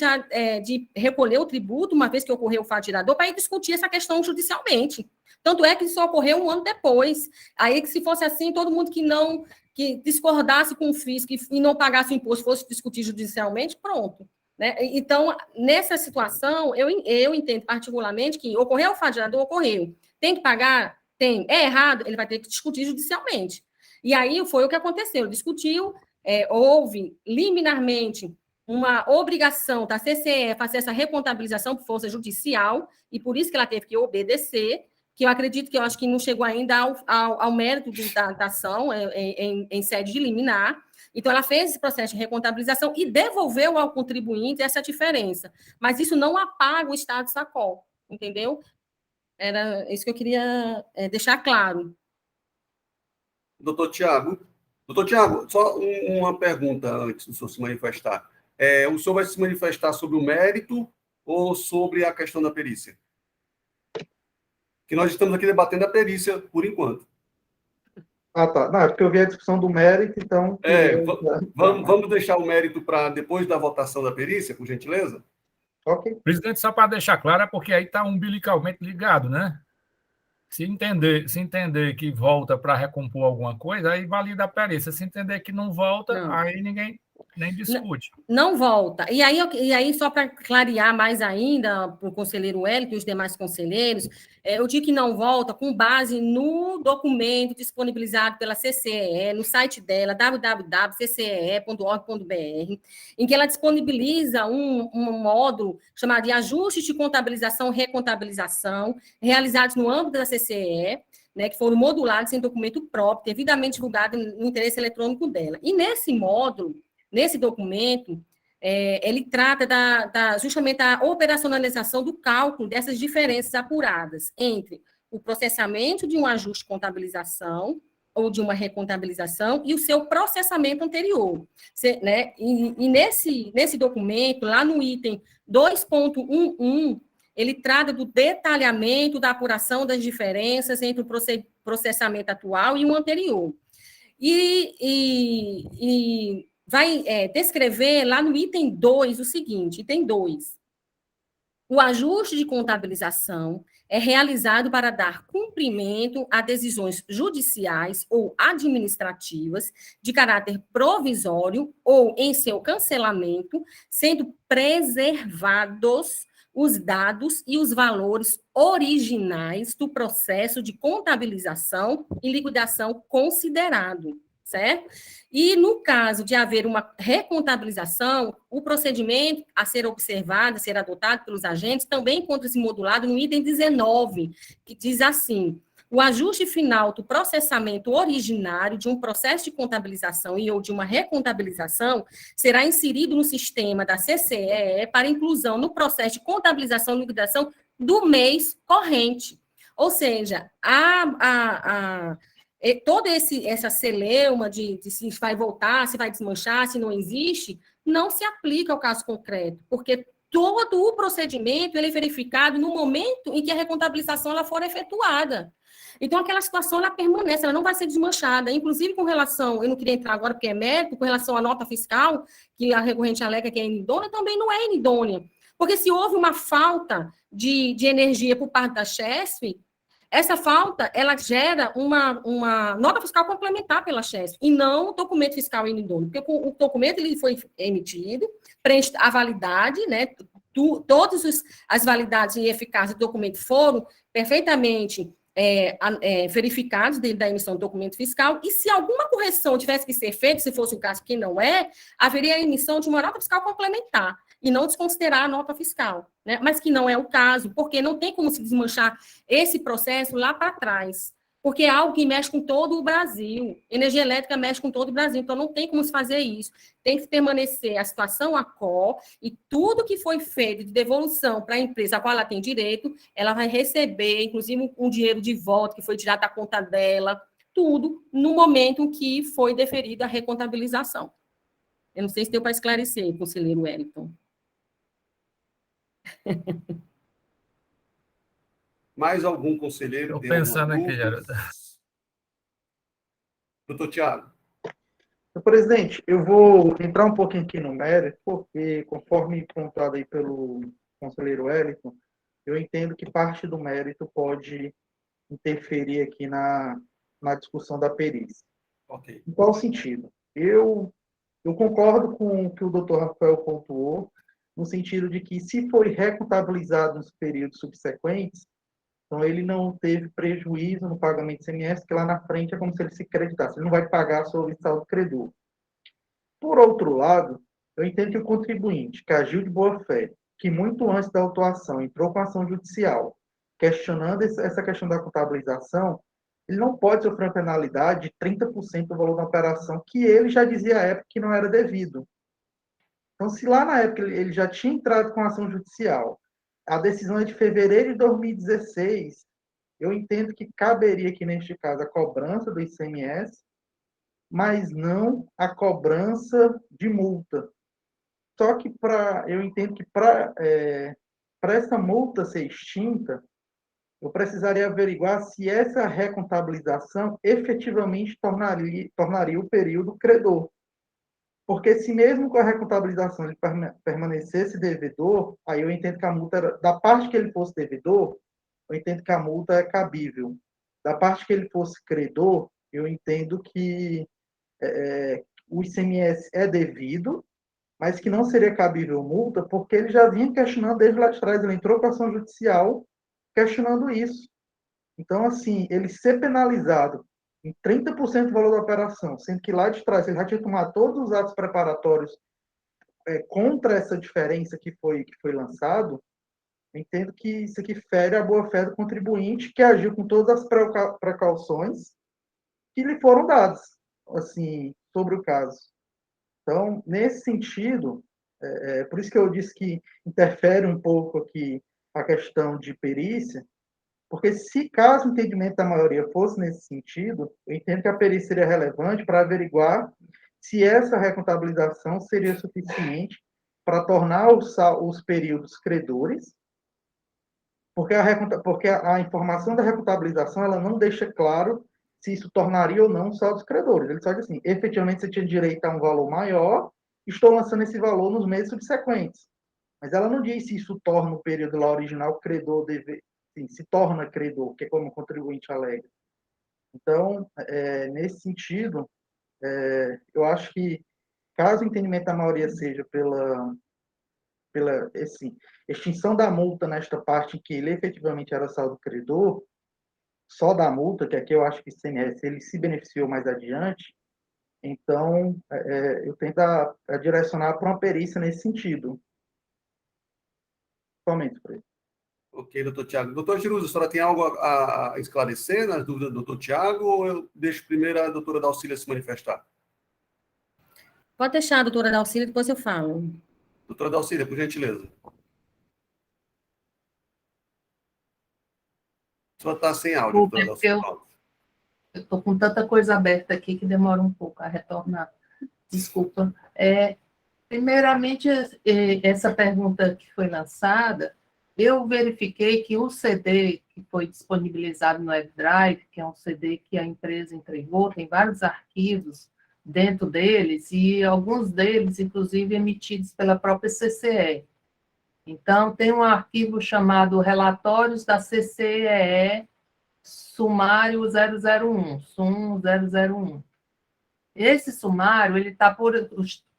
de recolher o tributo, uma vez que ocorreu o fadilador, para ir discutir essa questão judicialmente. Tanto é que isso ocorreu um ano depois. Aí, que se fosse assim, todo mundo que discordasse com o fisco e não pagasse o imposto, fosse discutir judicialmente, pronto. Né? Então, nessa situação, eu entendo particularmente que ocorreu o fadilador, ocorreu. Tem que pagar? Tem. É errado? Ele vai ter que discutir judicialmente. E aí foi o que aconteceu. Discutiu, houve liminarmente uma obrigação da CCE fazer essa recontabilização por força judicial, e por isso que ela teve que obedecer, que eu acho que não chegou ainda ao mérito da ação em sede de liminar. Então, ela fez esse processo de recontabilização e devolveu ao contribuinte essa diferença. Mas isso não apaga o Estado SACOL, entendeu? Era isso que eu queria deixar claro. Doutor Tiago, só uma pergunta antes do senhor se manifestar. O senhor vai se manifestar sobre o mérito ou sobre a questão da perícia? Que nós estamos aqui debatendo a perícia, por enquanto. Ah, tá. Não, é porque eu vi a discussão do mérito, então... Vamos deixar o mérito para depois da votação da perícia, por gentileza? Ok. Presidente, só para deixar claro, é porque aí está umbilicalmente ligado, né? Se entender que volta para recompor alguma coisa, aí valida a perícia. Se entender que não volta, Não. aí ninguém nem discute. Não volta. E aí só para clarear mais ainda para o conselheiro Wellington e os demais conselheiros, eu digo que não volta com base no documento disponibilizado pela CCE, no site dela, www.ccee.org.br, em que ela disponibiliza um módulo chamado de ajustes de contabilização e recontabilização, realizados no âmbito da CCE, né, que foram modulados em documento próprio, devidamente divulgado no interesse eletrônico dela. E nesse módulo, nesse documento, ele trata justamente da operacionalização do cálculo dessas diferenças apuradas entre o processamento de um ajuste de contabilização ou de uma recontabilização e o seu processamento anterior. Né? E nesse documento, lá no item 2.11, ele trata do detalhamento da apuração das diferenças entre o processamento atual e o anterior. E vai descrever lá no item 2 o seguinte, item 2. O ajuste de contabilização é realizado para dar cumprimento a decisões judiciais ou administrativas de caráter provisório ou em seu cancelamento, sendo preservados os dados e os valores originais do processo de contabilização e liquidação considerado, certo? E, no caso de haver uma recontabilização, o procedimento a ser observado, a ser adotado pelos agentes, também encontra-se modulado no item 19, que diz assim: o ajuste final do processamento originário de um processo de contabilização e ou de uma recontabilização será inserido no sistema da CCE para inclusão no processo de contabilização e liquidação do mês corrente. Ou seja, toda essa celeuma de se vai voltar, se vai desmanchar, se não existe, não se aplica ao caso concreto, porque todo o procedimento ele é verificado no momento em que a recontabilização ela for efetuada. Então, aquela situação, ela permanece, ela não vai ser desmanchada. Inclusive, com relação, eu não queria entrar agora porque é mérito, com relação à nota fiscal, que a recorrente alega que é inidônea, também não é inidônea. Porque se houve uma falta de energia por parte da Chesf, essa falta, ela gera uma nota fiscal complementar pela Chesf, e não o documento fiscal inidôneo. Porque o documento ele foi emitido, preenche a validade, né? Todas as validades e eficácia do documento foram perfeitamente verificados dentro da emissão do documento fiscal, e se alguma correção tivesse que ser feita, se fosse o caso que não é, haveria a emissão de uma nota fiscal complementar. e não desconsiderar a nota fiscal, né? Mas que não é o caso, porque não tem como se desmanchar esse processo lá para trás, porque é algo que mexe com todo o Brasil. Energia elétrica mexe com todo o Brasil, então não tem como se fazer isso. Tem que permanecer a situação ACO e tudo que foi feito de devolução para a empresa a qual ela tem direito, ela vai receber, inclusive, um dinheiro de volta que foi tirado da conta dela, tudo no momento que foi deferida a recontabilização. Eu não sei se deu para esclarecer, conselheiro Wellington. Mais algum conselheiro? Estou pensando aqui, Geraldo. Doutor Tiago. Presidente, eu vou entrar um pouquinho aqui no mérito, porque, conforme contado aí pelo conselheiro Wellington, eu entendo que parte do mérito pode interferir aqui na discussão da perícia. Ok. Em qual sentido? Eu concordo com o que o doutor Rafael pontuou, no sentido de que, se foi recontabilizado nos períodos subsequentes, então ele não teve prejuízo no pagamento de ICMS, que lá na frente é como se ele se creditasse, ele não vai pagar sobre saldo credor. Por outro lado, eu entendo que o contribuinte que agiu de boa-fé, que muito antes da autuação entrou com ação judicial, questionando essa questão da contabilização, ele não pode sofrer uma penalidade de 30% do valor da operação, que ele já dizia à época que não era devido. Então, se lá na época ele já tinha entrado com ação judicial, a decisão é de fevereiro de 2016, eu entendo que caberia aqui, neste caso, a cobrança do ICMS, mas não a cobrança de multa. Só que eu entendo que para essa multa ser extinta, eu precisaria averiguar se essa recontabilização efetivamente tornaria o período credor. Porque se mesmo com a recontabilização ele permanecesse devedor, aí eu entendo que a multa era, da parte que ele fosse devedor, eu entendo que a multa é cabível. Da parte que ele fosse credor, eu entendo que o ICMS é devido, mas que não seria cabível multa, porque ele já vinha questionando desde lá de trás, ele entrou com ação judicial questionando isso. Então, assim, ele ser penalizado em 30% do valor da operação, sendo que lá de trás ele já tinha tomado todos os atos preparatórios contra essa diferença que foi lançado, eu entendo que isso aqui fere a boa-fé do contribuinte, que agiu com todas as precauções que lhe foram dadas, assim, sobre o caso. Então, nesse sentido, por isso que eu disse que interfere um pouco aqui a questão de perícia, porque se caso o entendimento da maioria fosse nesse sentido, eu entendo que a perícia seria relevante para averiguar se essa recontabilização seria suficiente para tornar os períodos credores, porque a informação da recontabilização ela não deixa claro se isso tornaria ou não só dos credores. Ele só diz assim, efetivamente você tinha direito a um valor maior, estou lançando esse valor nos meses subsequentes. Mas ela não diz se isso torna o período lá original credor, se torna credor, que é como o contribuinte alega. Então, nesse sentido, eu acho que, caso o entendimento da maioria seja pela extinção da multa nesta parte em que ele efetivamente era saldo credor, só da multa, que aqui eu acho que o ICMS ele se beneficiou mais adiante, então eu tento direcionar para uma perícia nesse sentido. Somente por isso. Ok, doutor Tiago. Doutor Jerusa, a senhora tem algo a esclarecer nas dúvidas do doutor Tiago, ou eu deixo primeiro a doutora Dalcília se manifestar? Pode deixar, doutora Dalcília, depois eu falo. Doutora Dalcília, por gentileza. A senhora está sem áudio, doutora Dalcília. Eu estou com tanta coisa aberta aqui que demora um pouco a retornar. Desculpa. Primeiramente, essa pergunta que foi lançada, eu verifiquei que o CD que foi disponibilizado no WebDrive, que é um CD que a empresa entregou, tem vários arquivos dentro deles, e alguns deles, inclusive, emitidos pela própria CCE. Então, tem um arquivo chamado Relatórios da CCEE Sumário 001, SUM 001. Esse sumário, ele está por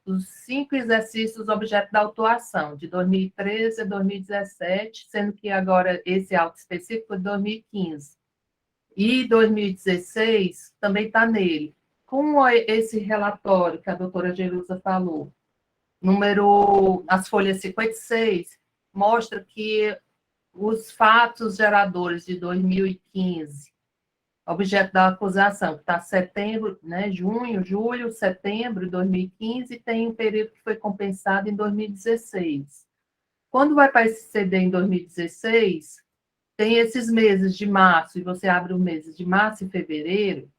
os 5 exercícios objeto da autuação, de 2013 a 2017, sendo que agora esse auto específico é de 2015. E 2016 também está nele. Com esse relatório que a doutora Jerusa falou, as folhas 56, mostra que os fatos geradores de 2015, objeto da acusação, que está setembro, né, junho, julho, setembro de 2015, tem um período que foi compensado em 2016. Quando vai para esse CD em 2016, tem esses meses de março, e você abre os meses de março e fevereiro,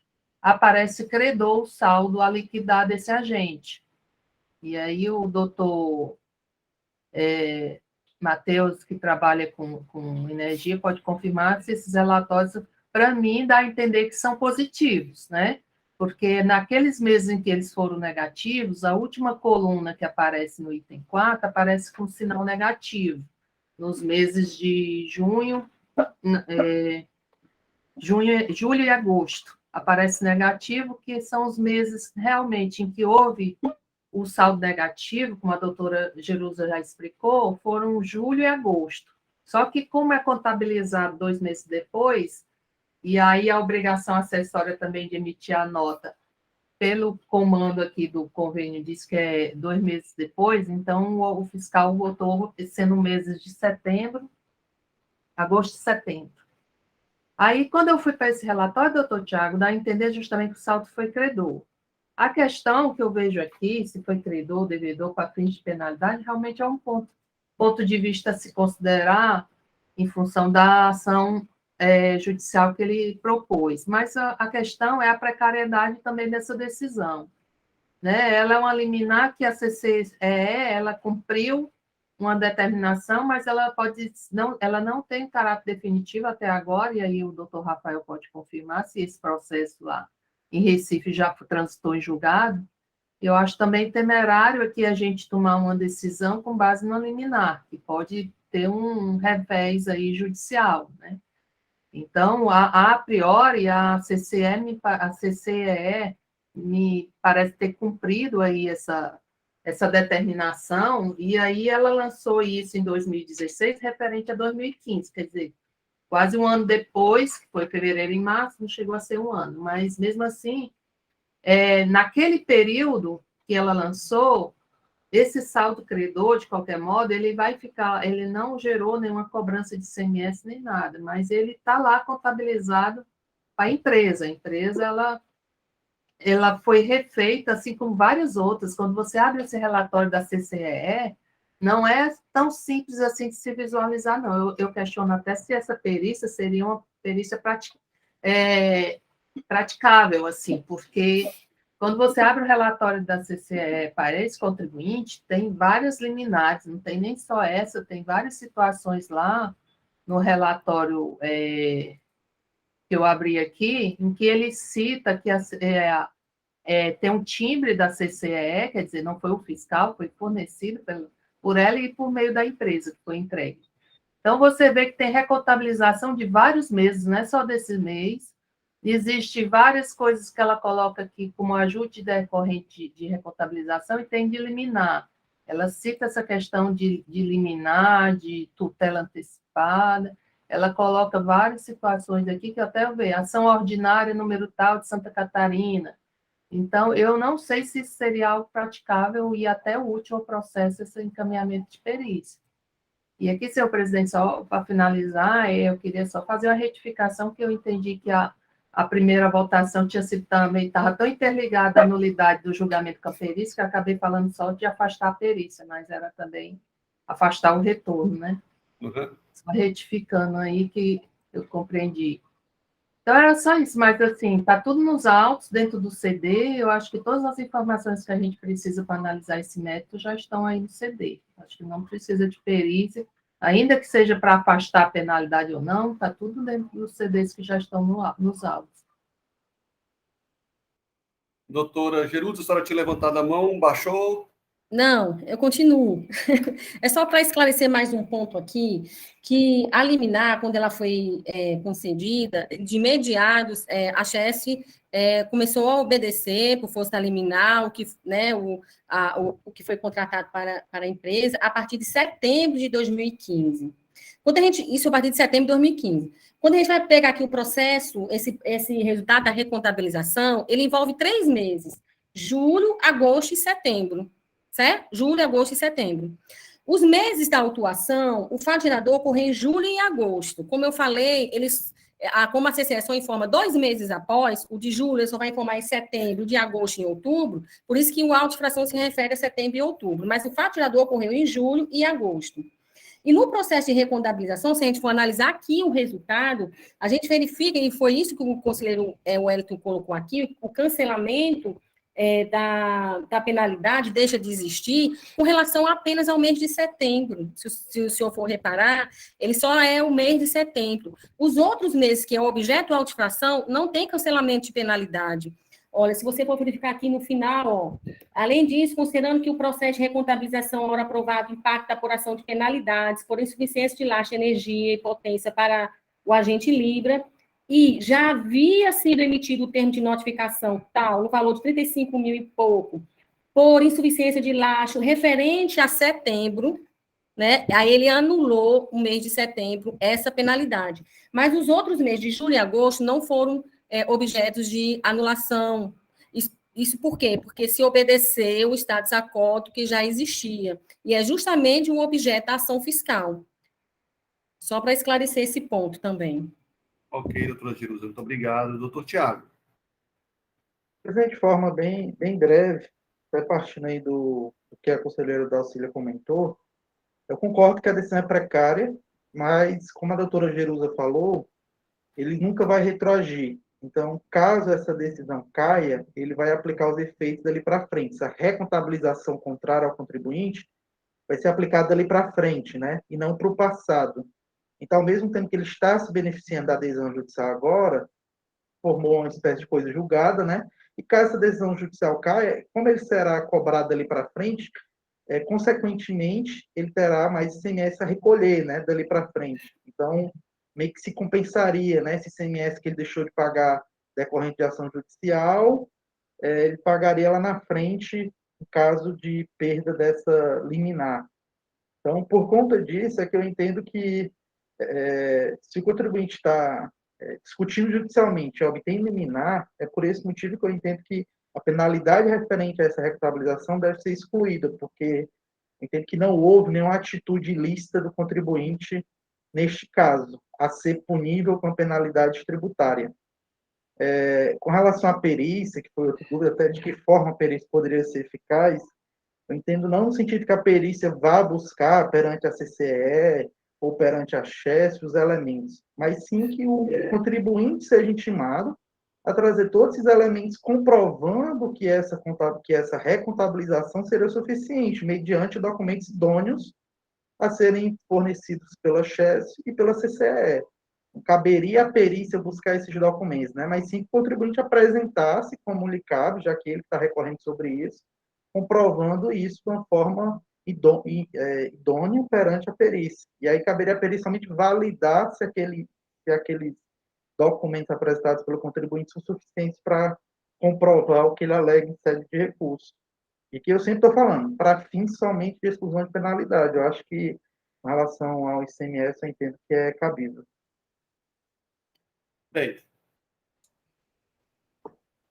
aparece credor o saldo a liquidar desse agente. E aí o doutor Matheus, que trabalha com energia, pode confirmar se esses relatórios, para mim, dá a entender que são positivos, né? Porque naqueles meses em que eles foram negativos, a última coluna que aparece no item 4 aparece com sinal negativo. Nos meses de julho e agosto, aparece negativo, que são os meses realmente em que houve o saldo negativo, como a doutora Jerusa já explicou, foram julho e agosto. Só que, como é contabilizado 2 meses depois, e aí a obrigação acessória também de emitir a nota pelo comando aqui do convênio diz que é 2 meses depois, então o fiscal votou sendo meses de setembro, agosto e setembro. Aí, quando eu fui para esse relatório, doutor Tiago, dá a entender justamente que o saldo foi credor. A questão que eu vejo aqui, se foi credor ou devedor para fins de penalidade, realmente é um ponto de vista a se considerar em função da ação judicial que ele propôs. Mas a questão é a precariedade também dessa decisão. Né? Ela é uma liminar que a CCE ela cumpriu uma determinação, mas ela não tem caráter definitivo até agora, e aí o doutor Rafael pode confirmar se esse processo lá em Recife já transitou em julgado. Eu acho também temerário aqui a gente tomar uma decisão com base no liminar, que pode ter um revés aí judicial, né? Então, a priori, a CCE me parece ter cumprido aí essa determinação, e aí ela lançou isso em 2016, referente a 2015, quer dizer, quase um ano depois, que foi fevereiro e março, não chegou a ser um ano, mas mesmo assim, naquele período que ela lançou, esse saldo credor, de qualquer modo, ele não gerou nenhuma cobrança de ICMS nem nada, mas ele está lá contabilizado para a empresa. A empresa, ela foi refeita, assim como várias outras. Quando você abre esse relatório da CCEE, não é tão simples assim de se visualizar, não. Eu questiono até se essa perícia seria uma perícia praticável, assim, porque quando você abre o relatório da CCE para esse contribuinte, tem várias liminares, não tem nem só essa, tem várias situações lá no relatório que eu abri aqui, em que ele cita que tem um timbre da CCE, quer dizer, não foi o fiscal, foi fornecido por ela e por meio da empresa que foi entregue. Então, você vê que tem recontabilização de vários meses, não é só desse mês. Existem várias coisas que ela coloca aqui como ajuste decorrente de recontabilização e tem de liminar. Ela cita essa questão de liminar, de tutela antecipada. Ela coloca várias situações aqui que até eu vejo. Ação ordinária, número tal, de Santa Catarina. Então, eu não sei se seria algo praticável e até o último processo esse encaminhamento de perícia. E aqui, senhor presidente, só para finalizar, eu queria só fazer uma retificação, que eu entendi que a primeira votação tinha sido também, estava tão interligada à nulidade do julgamento com a perícia, que eu acabei falando só de afastar a perícia, mas era também afastar o retorno, né? Uhum. Só retificando aí que eu compreendi. Então, era só isso, mas assim, está tudo nos autos, dentro do CD, eu acho que todas as informações que a gente precisa para analisar esse método já estão aí no CD. Acho que não precisa de perícia, ainda que seja para afastar a penalidade ou não, está tudo dentro dos CDs que já estão nos autos. Doutora Gerudo, a senhora tinha levantado a mão, baixou? Não, eu continuo. É só para esclarecer mais um ponto aqui, que a liminar, quando ela foi concedida, de imediato, a Chess começou a obedecer, por força da liminar, o que foi contratado para a empresa, a partir de setembro de 2015. Isso a partir de setembro de 2015. Quando a gente vai pegar aqui o processo, esse resultado da recontabilização, ele envolve 3 meses, julho, agosto e setembro. certo? Julho, agosto e setembro. Os meses da autuação, o fato gerador ocorreu em julho e agosto. Como eu falei, como a CCE só informa 2 meses após, o de julho ele só vai informar em setembro, o de agosto em outubro, por isso que o auto de infração se refere a setembro e outubro, mas o fato gerador ocorreu em julho e agosto. E no processo de recontabilização, se a gente for analisar aqui o resultado, a gente verifica, e foi isso que o conselheiro Wellington colocou aqui, o cancelamento da penalidade deixa de existir com relação apenas ao mês de setembro. Se o senhor for reparar, ele só é o mês de setembro. Os outros meses, que é o objeto da auto-infração, não tem cancelamento de penalidade. Olha, se você for verificar aqui no final, além disso, considerando que o processo de recontabilização, ora aprovado, impacta a apuração de penalidades por insuficiência de lastro, energia e potência para o agente Libra, e já havia sido emitido o termo de notificação tal, no valor de 35 mil e pouco, por insuficiência de lastro, referente a setembro, né? Aí ele anulou o mês de setembro, essa penalidade. Mas os outros meses, de julho e agosto, não foram objetos de anulação. Isso por quê? Porque se obedeceu o status quo que já existia. E é justamente um objeto da ação fiscal. Só para esclarecer esse ponto também. Ok, doutora Jerusa, muito obrigado. Doutor Tiago. De forma bem breve, até partindo aí do que a conselheira Dalcília comentou, eu concordo que a decisão é precária, mas, como a doutora Jerusa falou, ele nunca vai retroagir. Então, caso essa decisão caia, ele vai aplicar os efeitos dali para frente. Essa recontabilização contrária ao contribuinte vai ser aplicada dali para frente, né? E não para o passado. Então, ao mesmo tempo que ele está se beneficiando da adesão judicial agora, formou uma espécie de coisa julgada, né? E caso essa decisão judicial caia, como ele será cobrado dali para frente, consequentemente, ele terá mais ICMS a recolher, né? Dali para frente. Então, meio que se compensaria, né? Esse ICMS que ele deixou de pagar decorrente de ação judicial, ele pagaria lá na frente, em caso de perda dessa liminar. Então, por conta disso, é que eu entendo que se o contribuinte está discutindo judicialmente e obtém liminar, é por esse motivo que eu entendo que a penalidade referente a essa recontabilização deve ser excluída, porque eu entendo que não houve nenhuma atitude ilícita do contribuinte neste caso, a ser punível com a penalidade tributária. Com relação à perícia, que foi outra dúvida, até de que forma a perícia poderia ser eficaz, eu entendo não no sentido que a perícia vá buscar perante a CCE ou perante a CHESF os elementos, mas sim que o contribuinte seja intimado a trazer todos esses elementos comprovando que essa recontabilização seria suficiente, mediante documentos idôneos a serem fornecidos pela CHESF e pela CCE. Não caberia a perícia buscar esses documentos, né? Mas sim que o contribuinte apresentasse comunicado, já que ele está recorrendo sobre isso, comprovando isso de uma forma idônea perante a perícia. E aí caberia a perícia somente validar se aqueles documentos apresentados pelo contribuinte são suficientes para comprovar o que ele alega em sede de recurso. E que eu sempre estou falando, para fins somente de exclusão de penalidade. Eu acho que, em relação ao ICMS, eu entendo que é cabível. Bem,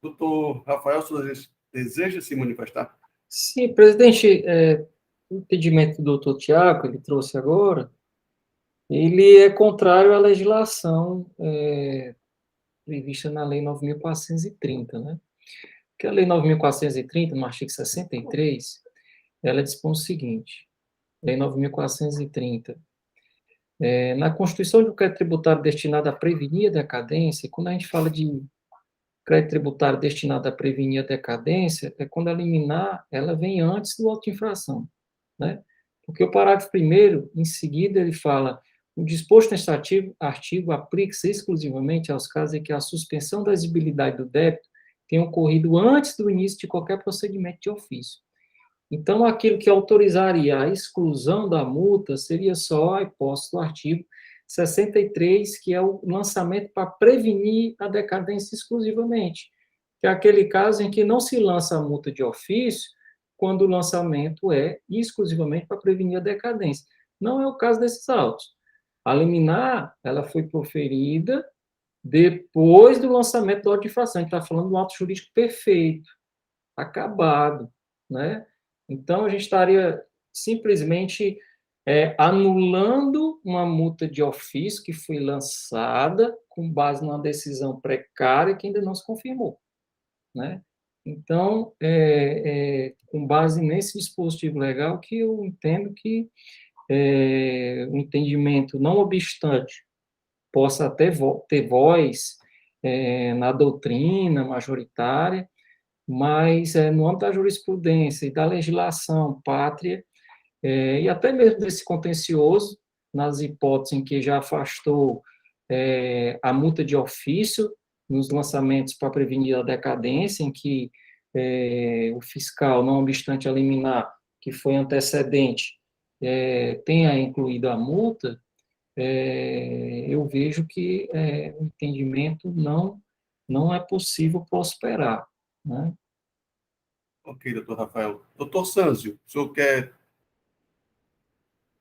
doutor Rafael, você deseja se manifestar? Sim, presidente, o impedimento do doutor Tiago, ele trouxe agora, ele é contrário à legislação prevista na Lei 9.430, né? Porque a Lei 9.430, no artigo 63, ela dispõe o seguinte, Lei 9.430, na constituição de um crédito tributário destinado a prevenir a decadência, quando a gente fala de crédito tributário destinado a prevenir a decadência, é quando a liminar, ela vem antes do auto de infração, né? Porque o parágrafo 1º, em seguida, ele fala, o disposto neste artigo aplica-se exclusivamente aos casos em que a suspensão da exigibilidade do débito tenha ocorrido antes do início de qualquer procedimento de ofício. Então, aquilo que autorizaria a exclusão da multa seria só a hipótese do artigo 63, que é o lançamento para prevenir a decadência exclusivamente, que é aquele caso em que não se lança a multa de ofício quando o lançamento é exclusivamente para prevenir a decadência. Não é o caso desses autos. A liminar, ela foi proferida depois do lançamento do auto de infração. A gente está falando de um auto jurídico perfeito, acabado, né? Então, a gente estaria simplesmente anulando uma multa de ofício que foi lançada com base numa decisão precária que ainda não se confirmou, né? Então, com base nesse dispositivo legal, que eu entendo que o entendimento, não obstante, possa até ter voz na doutrina majoritária, mas no âmbito da jurisprudência e da legislação pátria, e até mesmo desse contencioso, nas hipóteses em que já afastou a multa de ofício, nos lançamentos para prevenir a decadência, em que o fiscal, não obstante a liminar, que foi antecedente, tenha incluído a multa, eu vejo que o entendimento não é possível prosperar, né? Ok, doutor Rafael. Doutor Sânzio, o senhor quer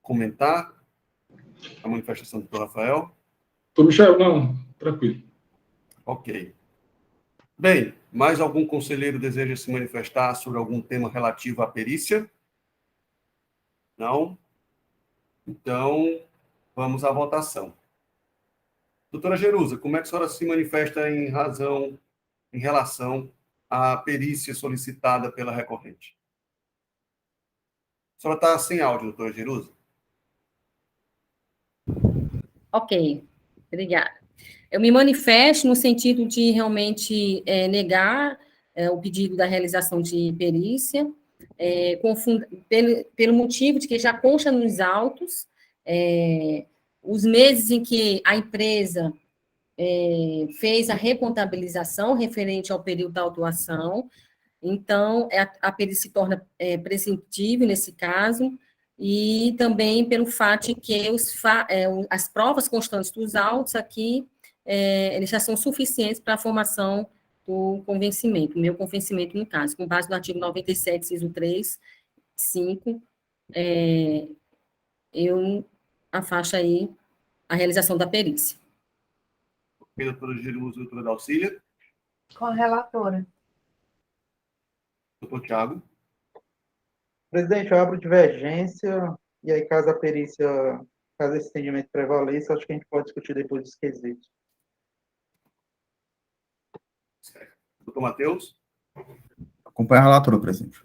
comentar a manifestação do doutor Rafael? Doutor Michel, não, tranquilo. Ok. Bem, mais algum conselheiro deseja se manifestar sobre algum tema relativo à perícia? Não? Então, vamos à votação. Doutora Jerusa, como é que a senhora se manifesta em relação à perícia solicitada pela recorrente? A senhora está sem áudio, doutora Jerusa? Ok, obrigada. Eu me manifesto no sentido de realmente negar o pedido da realização de perícia, pelo motivo de que já consta nos autos os meses em que a empresa fez a recontabilização referente ao período da autuação, então a perícia se torna prescritível nesse caso, e também pelo fato de que as provas constantes dos autos aqui, eles já são suficientes para a formação do convencimento, meu convencimento no caso, com base no artigo 97, inciso 3, 5, eu afasto aí a realização da perícia. Ok, doutora Jerusa, doutora Dalcília, Com a relatora. doutor Tiago. Presidente, eu abro divergência, e aí, caso a perícia, caso esse entendimento prevaleça, acho que a gente pode discutir depois dos quesitos. Certo. Doutor Matheus, Acompanha a relatora, presidente.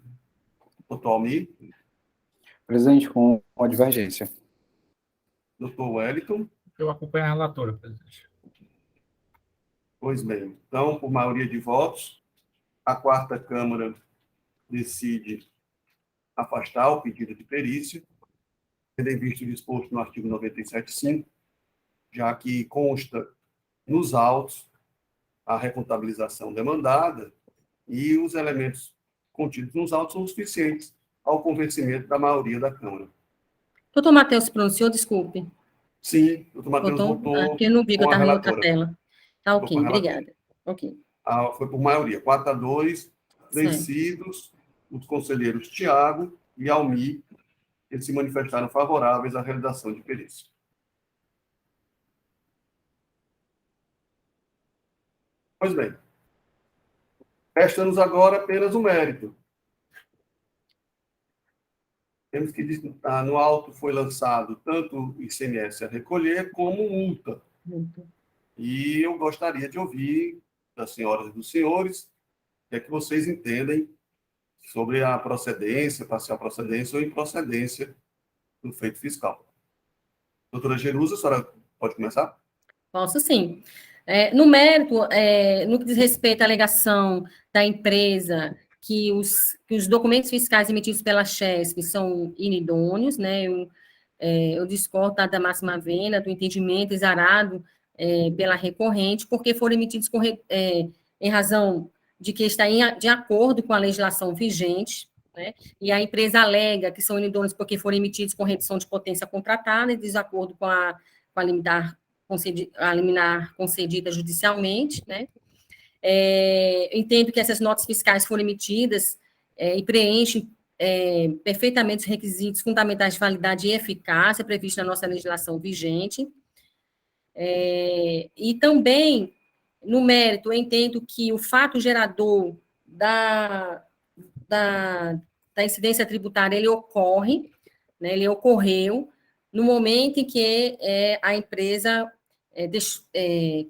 doutor Almir, Presidente, com a divergência. doutor Wellington. Eu acompanho a relatora, presidente. Pois bem, então, por maioria de votos, a quarta Câmara decide afastar o pedido de perícia, tendo em vista o disposto no artigo 97.5, já que consta nos autos a recontabilização demandada e os elementos contidos nos autos são suficientes ao convencimento da maioria da Câmara. Doutor Matheus se pronunciou, desculpe. Sim, o doutor Matheus votou porque eu não vi que eu com a estava em outra relatora. tela. Tá, ok, Com a relatora. obrigada. Ok. Foi por maioria, 4-2, Certo. vencidos os conselheiros Tiago e Almir, que se manifestaram favoráveis à realização de perícia. Pois bem, resta-nos agora apenas o mérito. Temos que no auto foi lançado tanto o ICMS a recolher como multa. E eu gostaria de ouvir das senhoras e dos senhores o que é que vocês entendem sobre a procedência, parcial procedência ou improcedência do feito fiscal. Doutora Jerusa, a senhora pode começar? Posso sim. No mérito, no que diz respeito à alegação da empresa que os documentos fiscais emitidos pela CHESP são inidôneos, né? Eu discordo da máxima vena, do entendimento exarado pela recorrente, porque foram emitidos em razão de que está de acordo com a legislação vigente, né? E a empresa alega que são inidôneos porque foram emitidos com redução de potência contratada, em desacordo com a liminar concedida judicialmente, né? Entendo que essas notas fiscais foram emitidas e preenchem perfeitamente os requisitos fundamentais de validade e eficácia previstos na nossa legislação vigente. E também, no mérito, eu entendo que o fato gerador da incidência tributária, ele ocorre, né, ele ocorreu no momento em que a empresa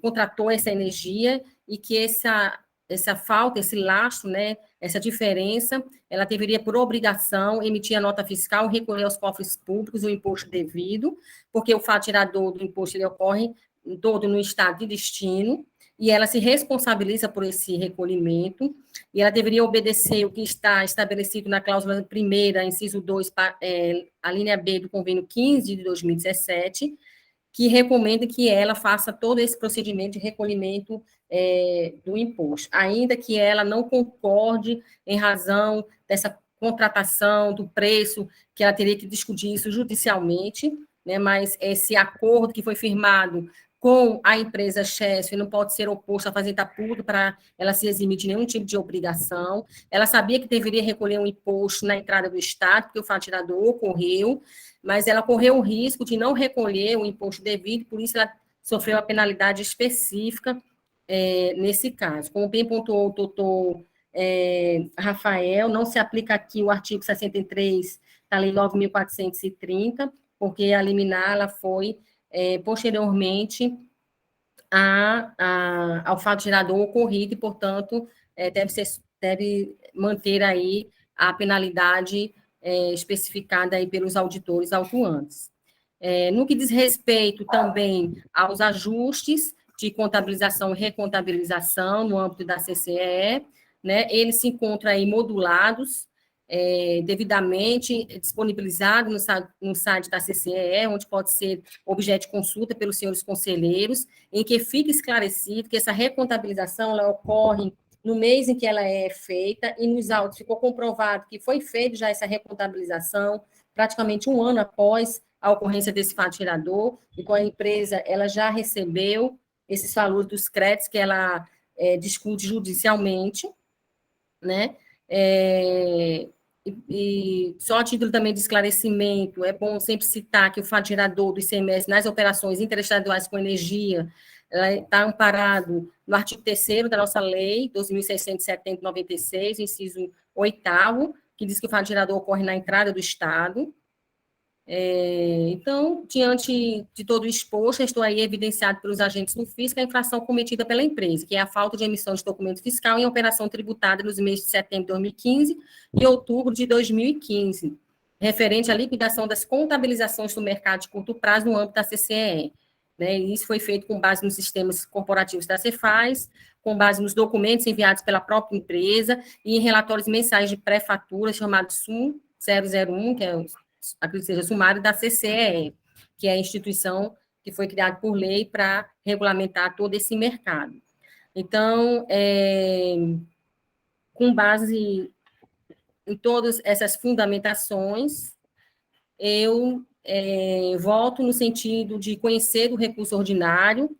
contratou essa energia e que essa falta, esse lastro, né, essa diferença, ela deveria, por obrigação, emitir a nota fiscal, recolher aos cofres públicos o imposto devido, porque o fato tirador do imposto ele ocorre todo no estado de destino, e ela se responsabiliza por esse recolhimento, e ela deveria obedecer o que está estabelecido na cláusula primeira, inciso 2, a linha B do convênio 15 de 2017, que recomenda que ela faça todo esse procedimento de recolhimento do imposto, ainda que ela não concorde em razão dessa contratação, do preço, que ela teria que discutir isso judicialmente, né, mas esse acordo que foi firmado com a empresa chefe não pode ser oposto à Fazenda Pública para ela se eximir de nenhum tipo de obrigação. Ela sabia que deveria recolher um imposto na entrada do Estado, porque o fato tirador ocorreu, mas ela correu o risco de não recolher o imposto devido, por isso ela sofreu a penalidade específica nesse caso. Como bem pontuou o doutor Rafael, não se aplica aqui o artigo 63 da Lei 9.430, porque a liminar ela foi posteriormente ao fato gerador ocorrido e, portanto, deve manter aí a penalidade especificada aí pelos auditores autuantes. No que diz respeito também aos ajustes de contabilização e recontabilização no âmbito da CCE, né, eles se encontram aí modulados, devidamente disponibilizado no site da CCE, onde pode ser objeto de consulta pelos senhores conselheiros, em que fica esclarecido que essa recontabilização ela ocorre no mês em que ela é feita, e nos autos ficou comprovado que foi feita já essa recontabilização, praticamente um ano após a ocorrência desse fato gerador, e com a empresa ela já recebeu esses valores dos créditos que ela discute judicialmente, né? E só a título também de esclarecimento, é bom sempre citar que o fato gerador do ICMS nas operações interestaduais com energia está amparado no artigo 3º da nossa lei, 2.670/96, inciso 8º, que diz que o fato gerador ocorre na entrada do Estado. Então, diante de todo o exposto, estou aí evidenciado pelos agentes do fisco a infração cometida pela empresa, que é a falta de emissão de documento fiscal em operação tributária nos meses de setembro de 2015 e outubro de 2015, referente à liquidação das contabilizações do mercado de curto prazo no âmbito da CCE. Né? E isso foi feito com base nos sistemas corporativos da Cefaz, com base nos documentos enviados pela própria empresa e em relatórios mensais de pré-fatura, chamado SUM 001, que é acredito que seja sumário da CCE, que é a instituição que foi criada por lei para regulamentar todo esse mercado. Então, com base em todas essas fundamentações, eu voto no sentido de conhecer o recurso ordinário,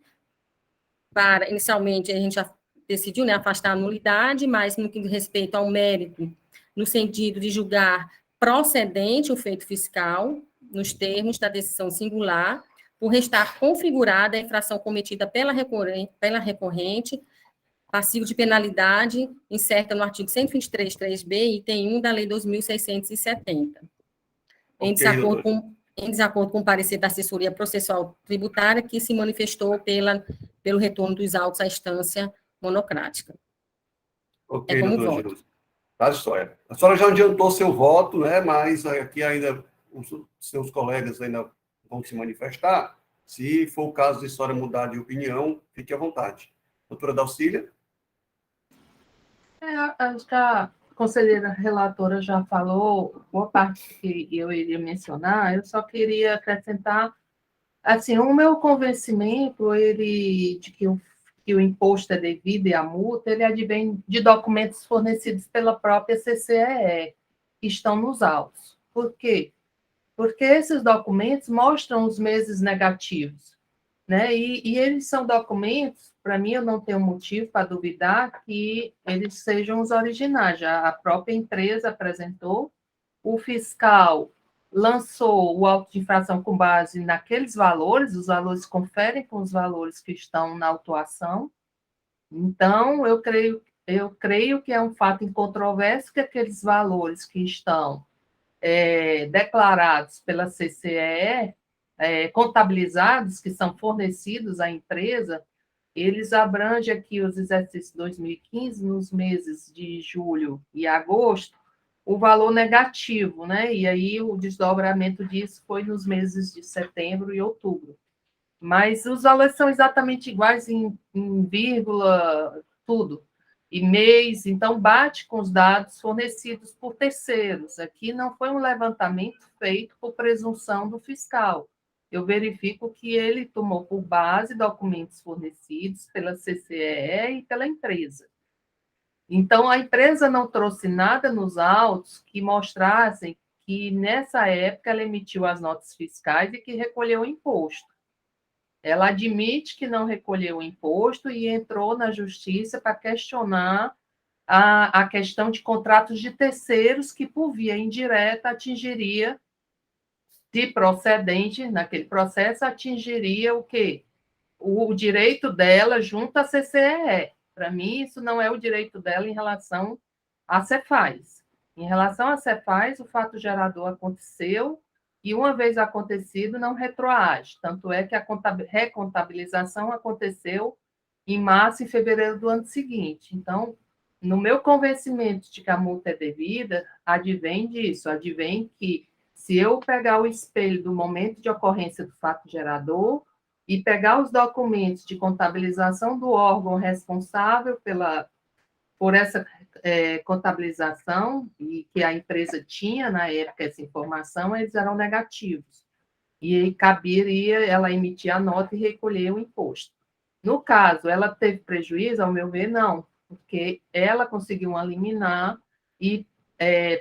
para, inicialmente, a gente já decidiu, né, afastar a nulidade, mas no que diz respeito ao mérito, no sentido de julgar procedente o feito fiscal, nos termos da decisão singular, por restar configurada a infração cometida pela recorrente, passivo de penalidade, incerta no artigo 123, 3b, item 1 da Lei 2.670. Em desacordo com o parecer da assessoria processual tributária, que se manifestou pelo retorno dos autos à instância monocrática. Ok, doutora Jerusa. Tá, história. A senhora já adiantou seu voto, né? Mas aqui ainda os seus colegas ainda vão se manifestar. Se for o caso de a senhora mudar de opinião, fique à vontade. Doutora Dalcília? Acho que a conselheira relatora já falou boa parte que eu iria mencionar. Eu só queria acrescentar, assim, o meu convencimento de que o imposto é devido e a multa, ele advém de documentos fornecidos pela própria CCE, que estão nos autos. Por quê? Porque esses documentos mostram os meses negativos, né? E eles são documentos, para mim, eu não tenho motivo para duvidar que eles sejam os originais. Já a própria empresa apresentou, o fiscal lançou o auto de infração com base naqueles valores, os valores conferem com os valores que estão na autuação. Então, eu creio eu creio que é um fato incontroverso que aqueles valores que estão declarados pela CCEE, contabilizados, que são fornecidos à empresa, eles abrangem aqui os exercícios 2015, nos meses de julho e agosto, o valor negativo, né? E aí o desdobramento disso foi nos meses de setembro e outubro. Mas os valores são exatamente iguais em vírgula, tudo. E mês, então bate com os dados fornecidos por terceiros. Aqui não foi um levantamento feito por presunção do fiscal. Eu verifico que ele tomou por base documentos fornecidos pela CCEE e pela empresa. Então, a empresa não trouxe nada nos autos que mostrassem que, nessa época, ela emitiu as notas fiscais e que recolheu o imposto. Ela admite que não recolheu o imposto e entrou na justiça para questionar a questão de contratos de terceiros que, por via indireta, atingiria, de procedente, naquele processo, atingiria o quê? O direito dela junto à CCEE. Para mim, isso não é o direito dela em relação à Cefaz. Em relação à Cefaz, o fato gerador aconteceu e, uma vez acontecido, não retroage. Tanto é que a recontabilização aconteceu em março e fevereiro do ano seguinte. Então, no meu convencimento de que a multa é devida, advém disso, advém que, se eu pegar o espelho do momento de ocorrência do fato gerador e pegar os documentos de contabilização do órgão responsável por essa contabilização, e que a empresa tinha, na época, essa informação, eles eram negativos. E aí caberia ela emitir a nota e recolher o imposto. No caso, ela teve prejuízo? Ao meu ver, não, porque ela conseguiu uma liminar e,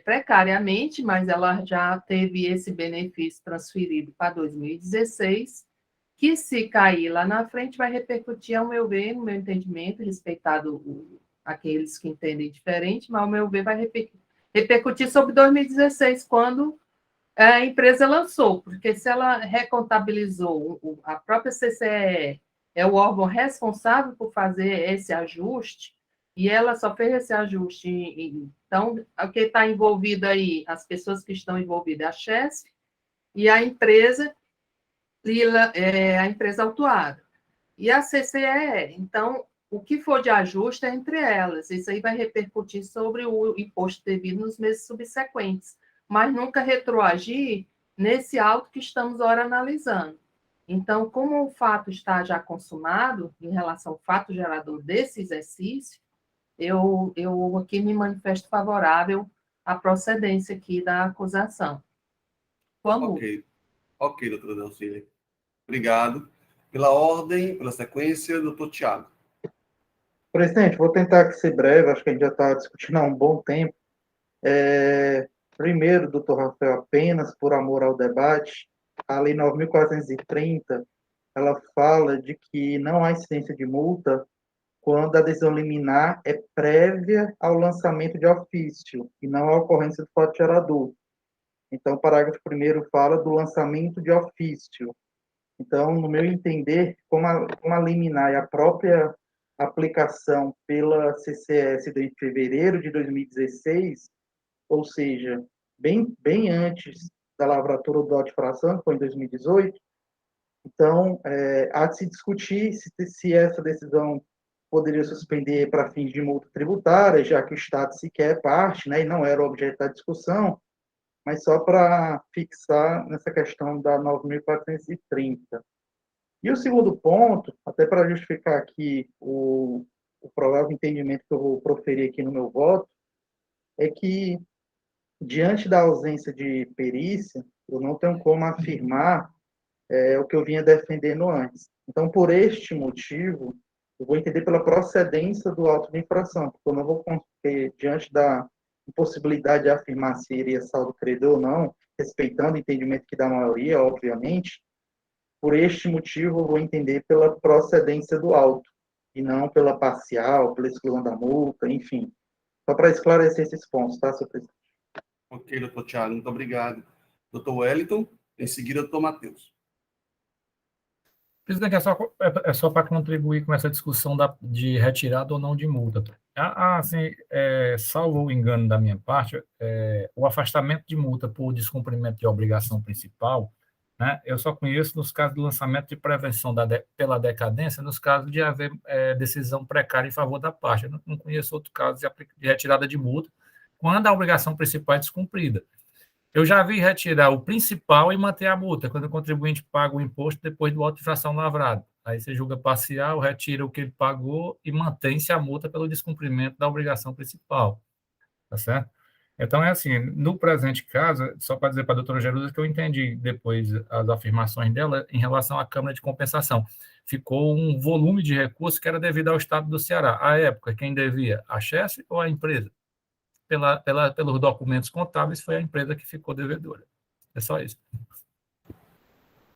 precariamente, mas ela já teve esse benefício transferido para 2016, que, se cair lá na frente, vai repercutir, ao meu ver, no meu entendimento, respeitado aqueles que entendem diferente, mas, ao meu ver, vai repercutir sobre 2016, quando a empresa lançou, porque se ela recontabilizou, a própria CCEE é o órgão responsável por fazer esse ajuste, e ela só fez esse ajuste. Então, o que está envolvido aí, as pessoas que estão envolvidas, a Chesf e a empresa autuada. E a CCEE. Então, o que for de ajuste é entre elas. Isso aí vai repercutir sobre o imposto devido nos meses subsequentes, mas nunca retroagir nesse auto que estamos ora analisando. Então, como o fato está já consumado, em relação ao fato gerador desse exercício, eu aqui me manifesto favorável à procedência aqui da acusação. Vamos. Ok, doutora Delcília. Obrigado. Pela ordem, pela sequência, doutor Tiago. Presidente, vou tentar ser breve, acho que a gente já está discutindo há um bom tempo. Primeiro, doutor Rafael, apenas por amor ao debate, a Lei 9.430, ela fala de que não há incidência de multa quando a decisão liminar é prévia ao lançamento de ofício e não à ocorrência do fato gerador. Então, o parágrafo 1º fala do lançamento de ofício. Então, no meu entender, como a liminar e a própria aplicação pela CCS em fevereiro de 2016, ou seja, bem antes da lavratura do lote de fração, que foi em 2018, então, há de se discutir se essa decisão poderia suspender para fins de multa tributária, já que o Estado sequer é parte, né, e não era o objeto da discussão, mas só para fixar nessa questão da 9.430. E o segundo ponto, até para justificar aqui o provável entendimento que eu vou proferir aqui no meu voto, é que, diante da ausência de perícia, eu não tenho como afirmar o que eu vinha defendendo antes. Então, por este motivo, eu vou entender pela procedência do auto de infração, porque eu não vou conseguir, diante da impossibilidade de afirmar se iria saldo credor ou não, respeitando o entendimento que da maioria, obviamente, por este motivo eu vou entender pela procedência do auto, e não pela parcial, pela exclusão da multa, enfim. Só para esclarecer esses pontos, tá, senhor presidente? Ok, doutor Tiago, muito obrigado. Doutor Wellington, em seguida, doutor Matheus. Presidente, é só para contribuir com essa discussão de retirada ou não de multa. Assim, salvo o engano da minha parte, o afastamento de multa por descumprimento de obrigação principal, né, eu só conheço nos casos do lançamento de prevenção pela decadência, nos casos de haver decisão precária em favor da parte. Eu não conheço outro caso de retirada de multa quando a obrigação principal é descumprida. Eu já vi retirar o principal e manter a multa, quando o contribuinte paga o imposto depois do auto de infração lavrado. Aí você julga parcial, retira o que ele pagou e mantém-se a multa pelo descumprimento da obrigação principal. Tá certo? Então, é assim, no presente caso, só para dizer para a doutora Jerusa que eu entendi depois as afirmações dela em relação à Câmara de Compensação. Ficou um volume de recursos que era devido ao Estado do Ceará. À época, quem devia? A chefe ou a empresa? Pelos documentos contábeis, foi a empresa que ficou devedora. É só isso.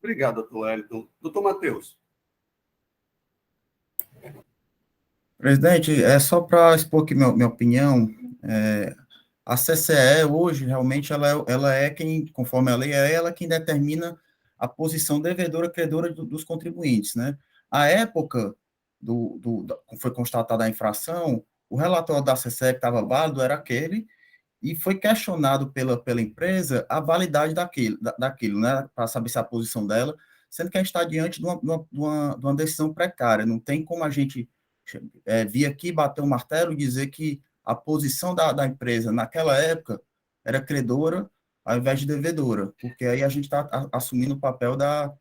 Obrigado, doutor Wellington. Doutor Matheus. Presidente, é só para expor aqui minha opinião, a CCE hoje, realmente, ela é quem, conforme a lei, é ela quem determina a posição devedora-credora dos contribuintes, né? À época foi constatada a infração, o relatório da CCE que estava válido era aquele, e foi questionado pela empresa a validade daquilo, né, para saber se a posição dela, sendo que a gente está diante de uma decisão precária, não tem como a gente vir aqui, bater o martelo e dizer que a posição da empresa naquela época era credora ao invés de devedora, porque aí a gente está assumindo o papel da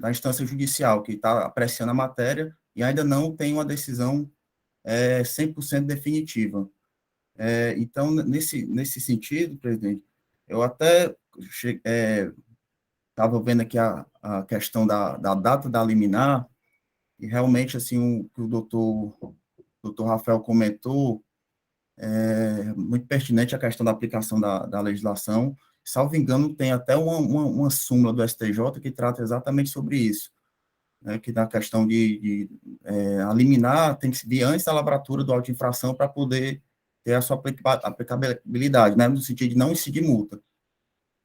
instância judicial, que está apreciando a matéria e ainda não tem uma decisão 100% definitiva. Então, nesse sentido, presidente, eu até estava vendo aqui a questão da data da liminar, e realmente, assim, o que o doutor Rafael comentou, muito pertinente a questão da aplicação da legislação. Salvo engano, tem até uma súmula do STJ que trata exatamente sobre isso, né, que na questão a liminar tem que vir antes da lavratura do auto de infração para poder ter a sua aplicabilidade, né, no sentido de não incidir multa.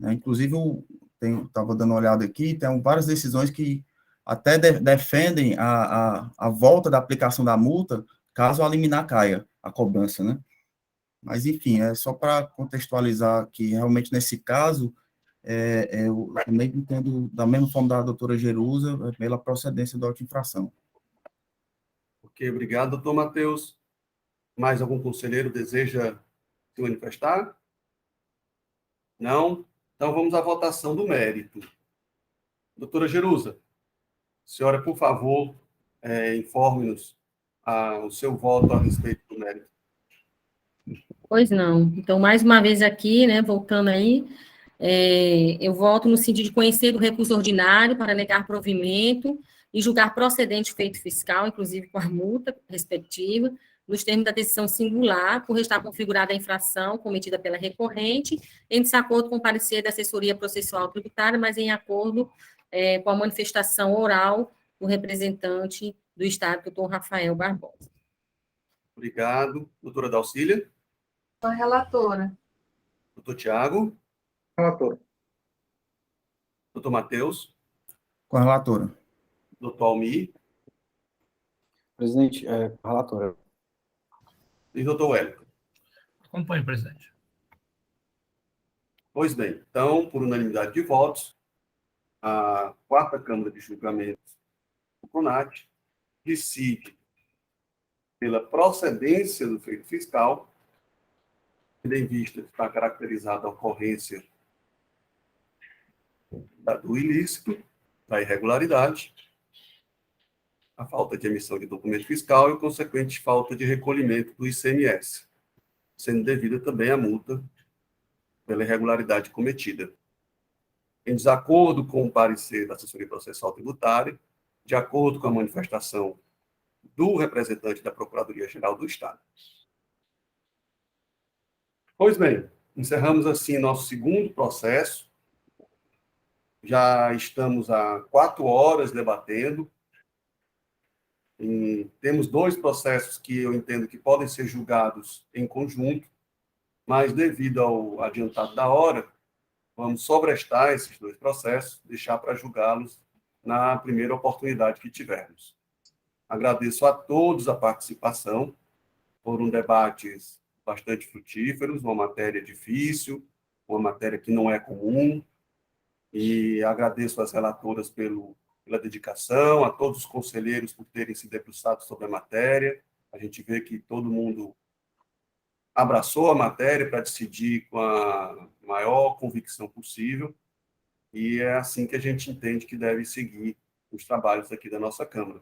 Inclusive, estava dando uma olhada aqui, tem várias decisões que até defendem a volta da aplicação da multa caso a liminar caia, a cobrança, né? Mas, enfim, é só para contextualizar que, realmente, nesse caso, eu também entendo, da mesma forma da doutora Jerusa, pela procedência da auto-infração. Ok, obrigado, doutor Matheus. Mais algum conselheiro deseja se manifestar? Não? Então, vamos à votação do mérito. Doutora Jerusa, senhora, por favor, informe-nos o seu voto a respeito do mérito. Pois não. Então, mais uma vez aqui, né, voltando aí, eu voto no sentido de conhecer o recurso ordinário para negar provimento e julgar procedente o feito fiscal, inclusive com a multa respectiva, nos termos da decisão singular, por estar configurada a infração cometida pela recorrente, em desacordo com o parecer da assessoria processual tributária, mas em acordo com a manifestação oral do representante do Estado, doutor Rafael Barbosa. Obrigado. Doutora Dalcília? Com a relatora. Doutor Tiago? Relatora. Doutor Matheus? Com a relatora. Doutor Almir? Presidente, relatora. E doutor Wellington? Acompanhe, presidente. Pois bem, então, por unanimidade de votos, a quarta Câmara de Julgamentos do CONAT decide pela procedência do feito fiscal, tendo em vista que está caracterizada a ocorrência do ilícito, da irregularidade, a falta de emissão de documento fiscal e o consequente falta de recolhimento do ICMS, sendo devida também a multa pela irregularidade cometida. Em desacordo com o parecer da assessoria processual tributária, de acordo com a manifestação do representante da Procuradoria-Geral do Estado. Pois bem, encerramos assim nosso segundo processo. Já estamos há 4 horas debatendo. Temos 2 processos que eu entendo que podem ser julgados em conjunto, mas devido ao adiantado da hora, vamos sobrestar esses 2 processos, deixar para julgá-los na primeira oportunidade que tivermos. Agradeço a todos a participação, foram debates bastante frutíferos, uma matéria difícil, uma matéria que não é comum, e agradeço às relatoras pela dedicação, a todos os conselheiros por terem se debruçado sobre a matéria. A gente vê que todo mundo abraçou a matéria para decidir com a maior convicção possível, e é assim que a gente entende que deve seguir os trabalhos aqui da nossa Câmara.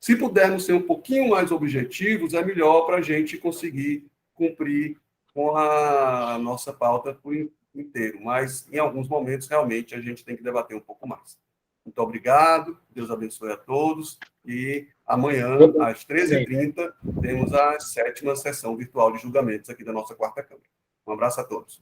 Se pudermos ser um pouquinho mais objetivos, é melhor para a gente conseguir cumprir com a nossa pauta por inteiro, mas em alguns momentos, realmente, a gente tem que debater um pouco mais. Muito obrigado, Deus abençoe a todos, e amanhã, às 13h30, temos a 7ª sessão virtual de julgamentos aqui da nossa 4ª Câmara. Um abraço a todos.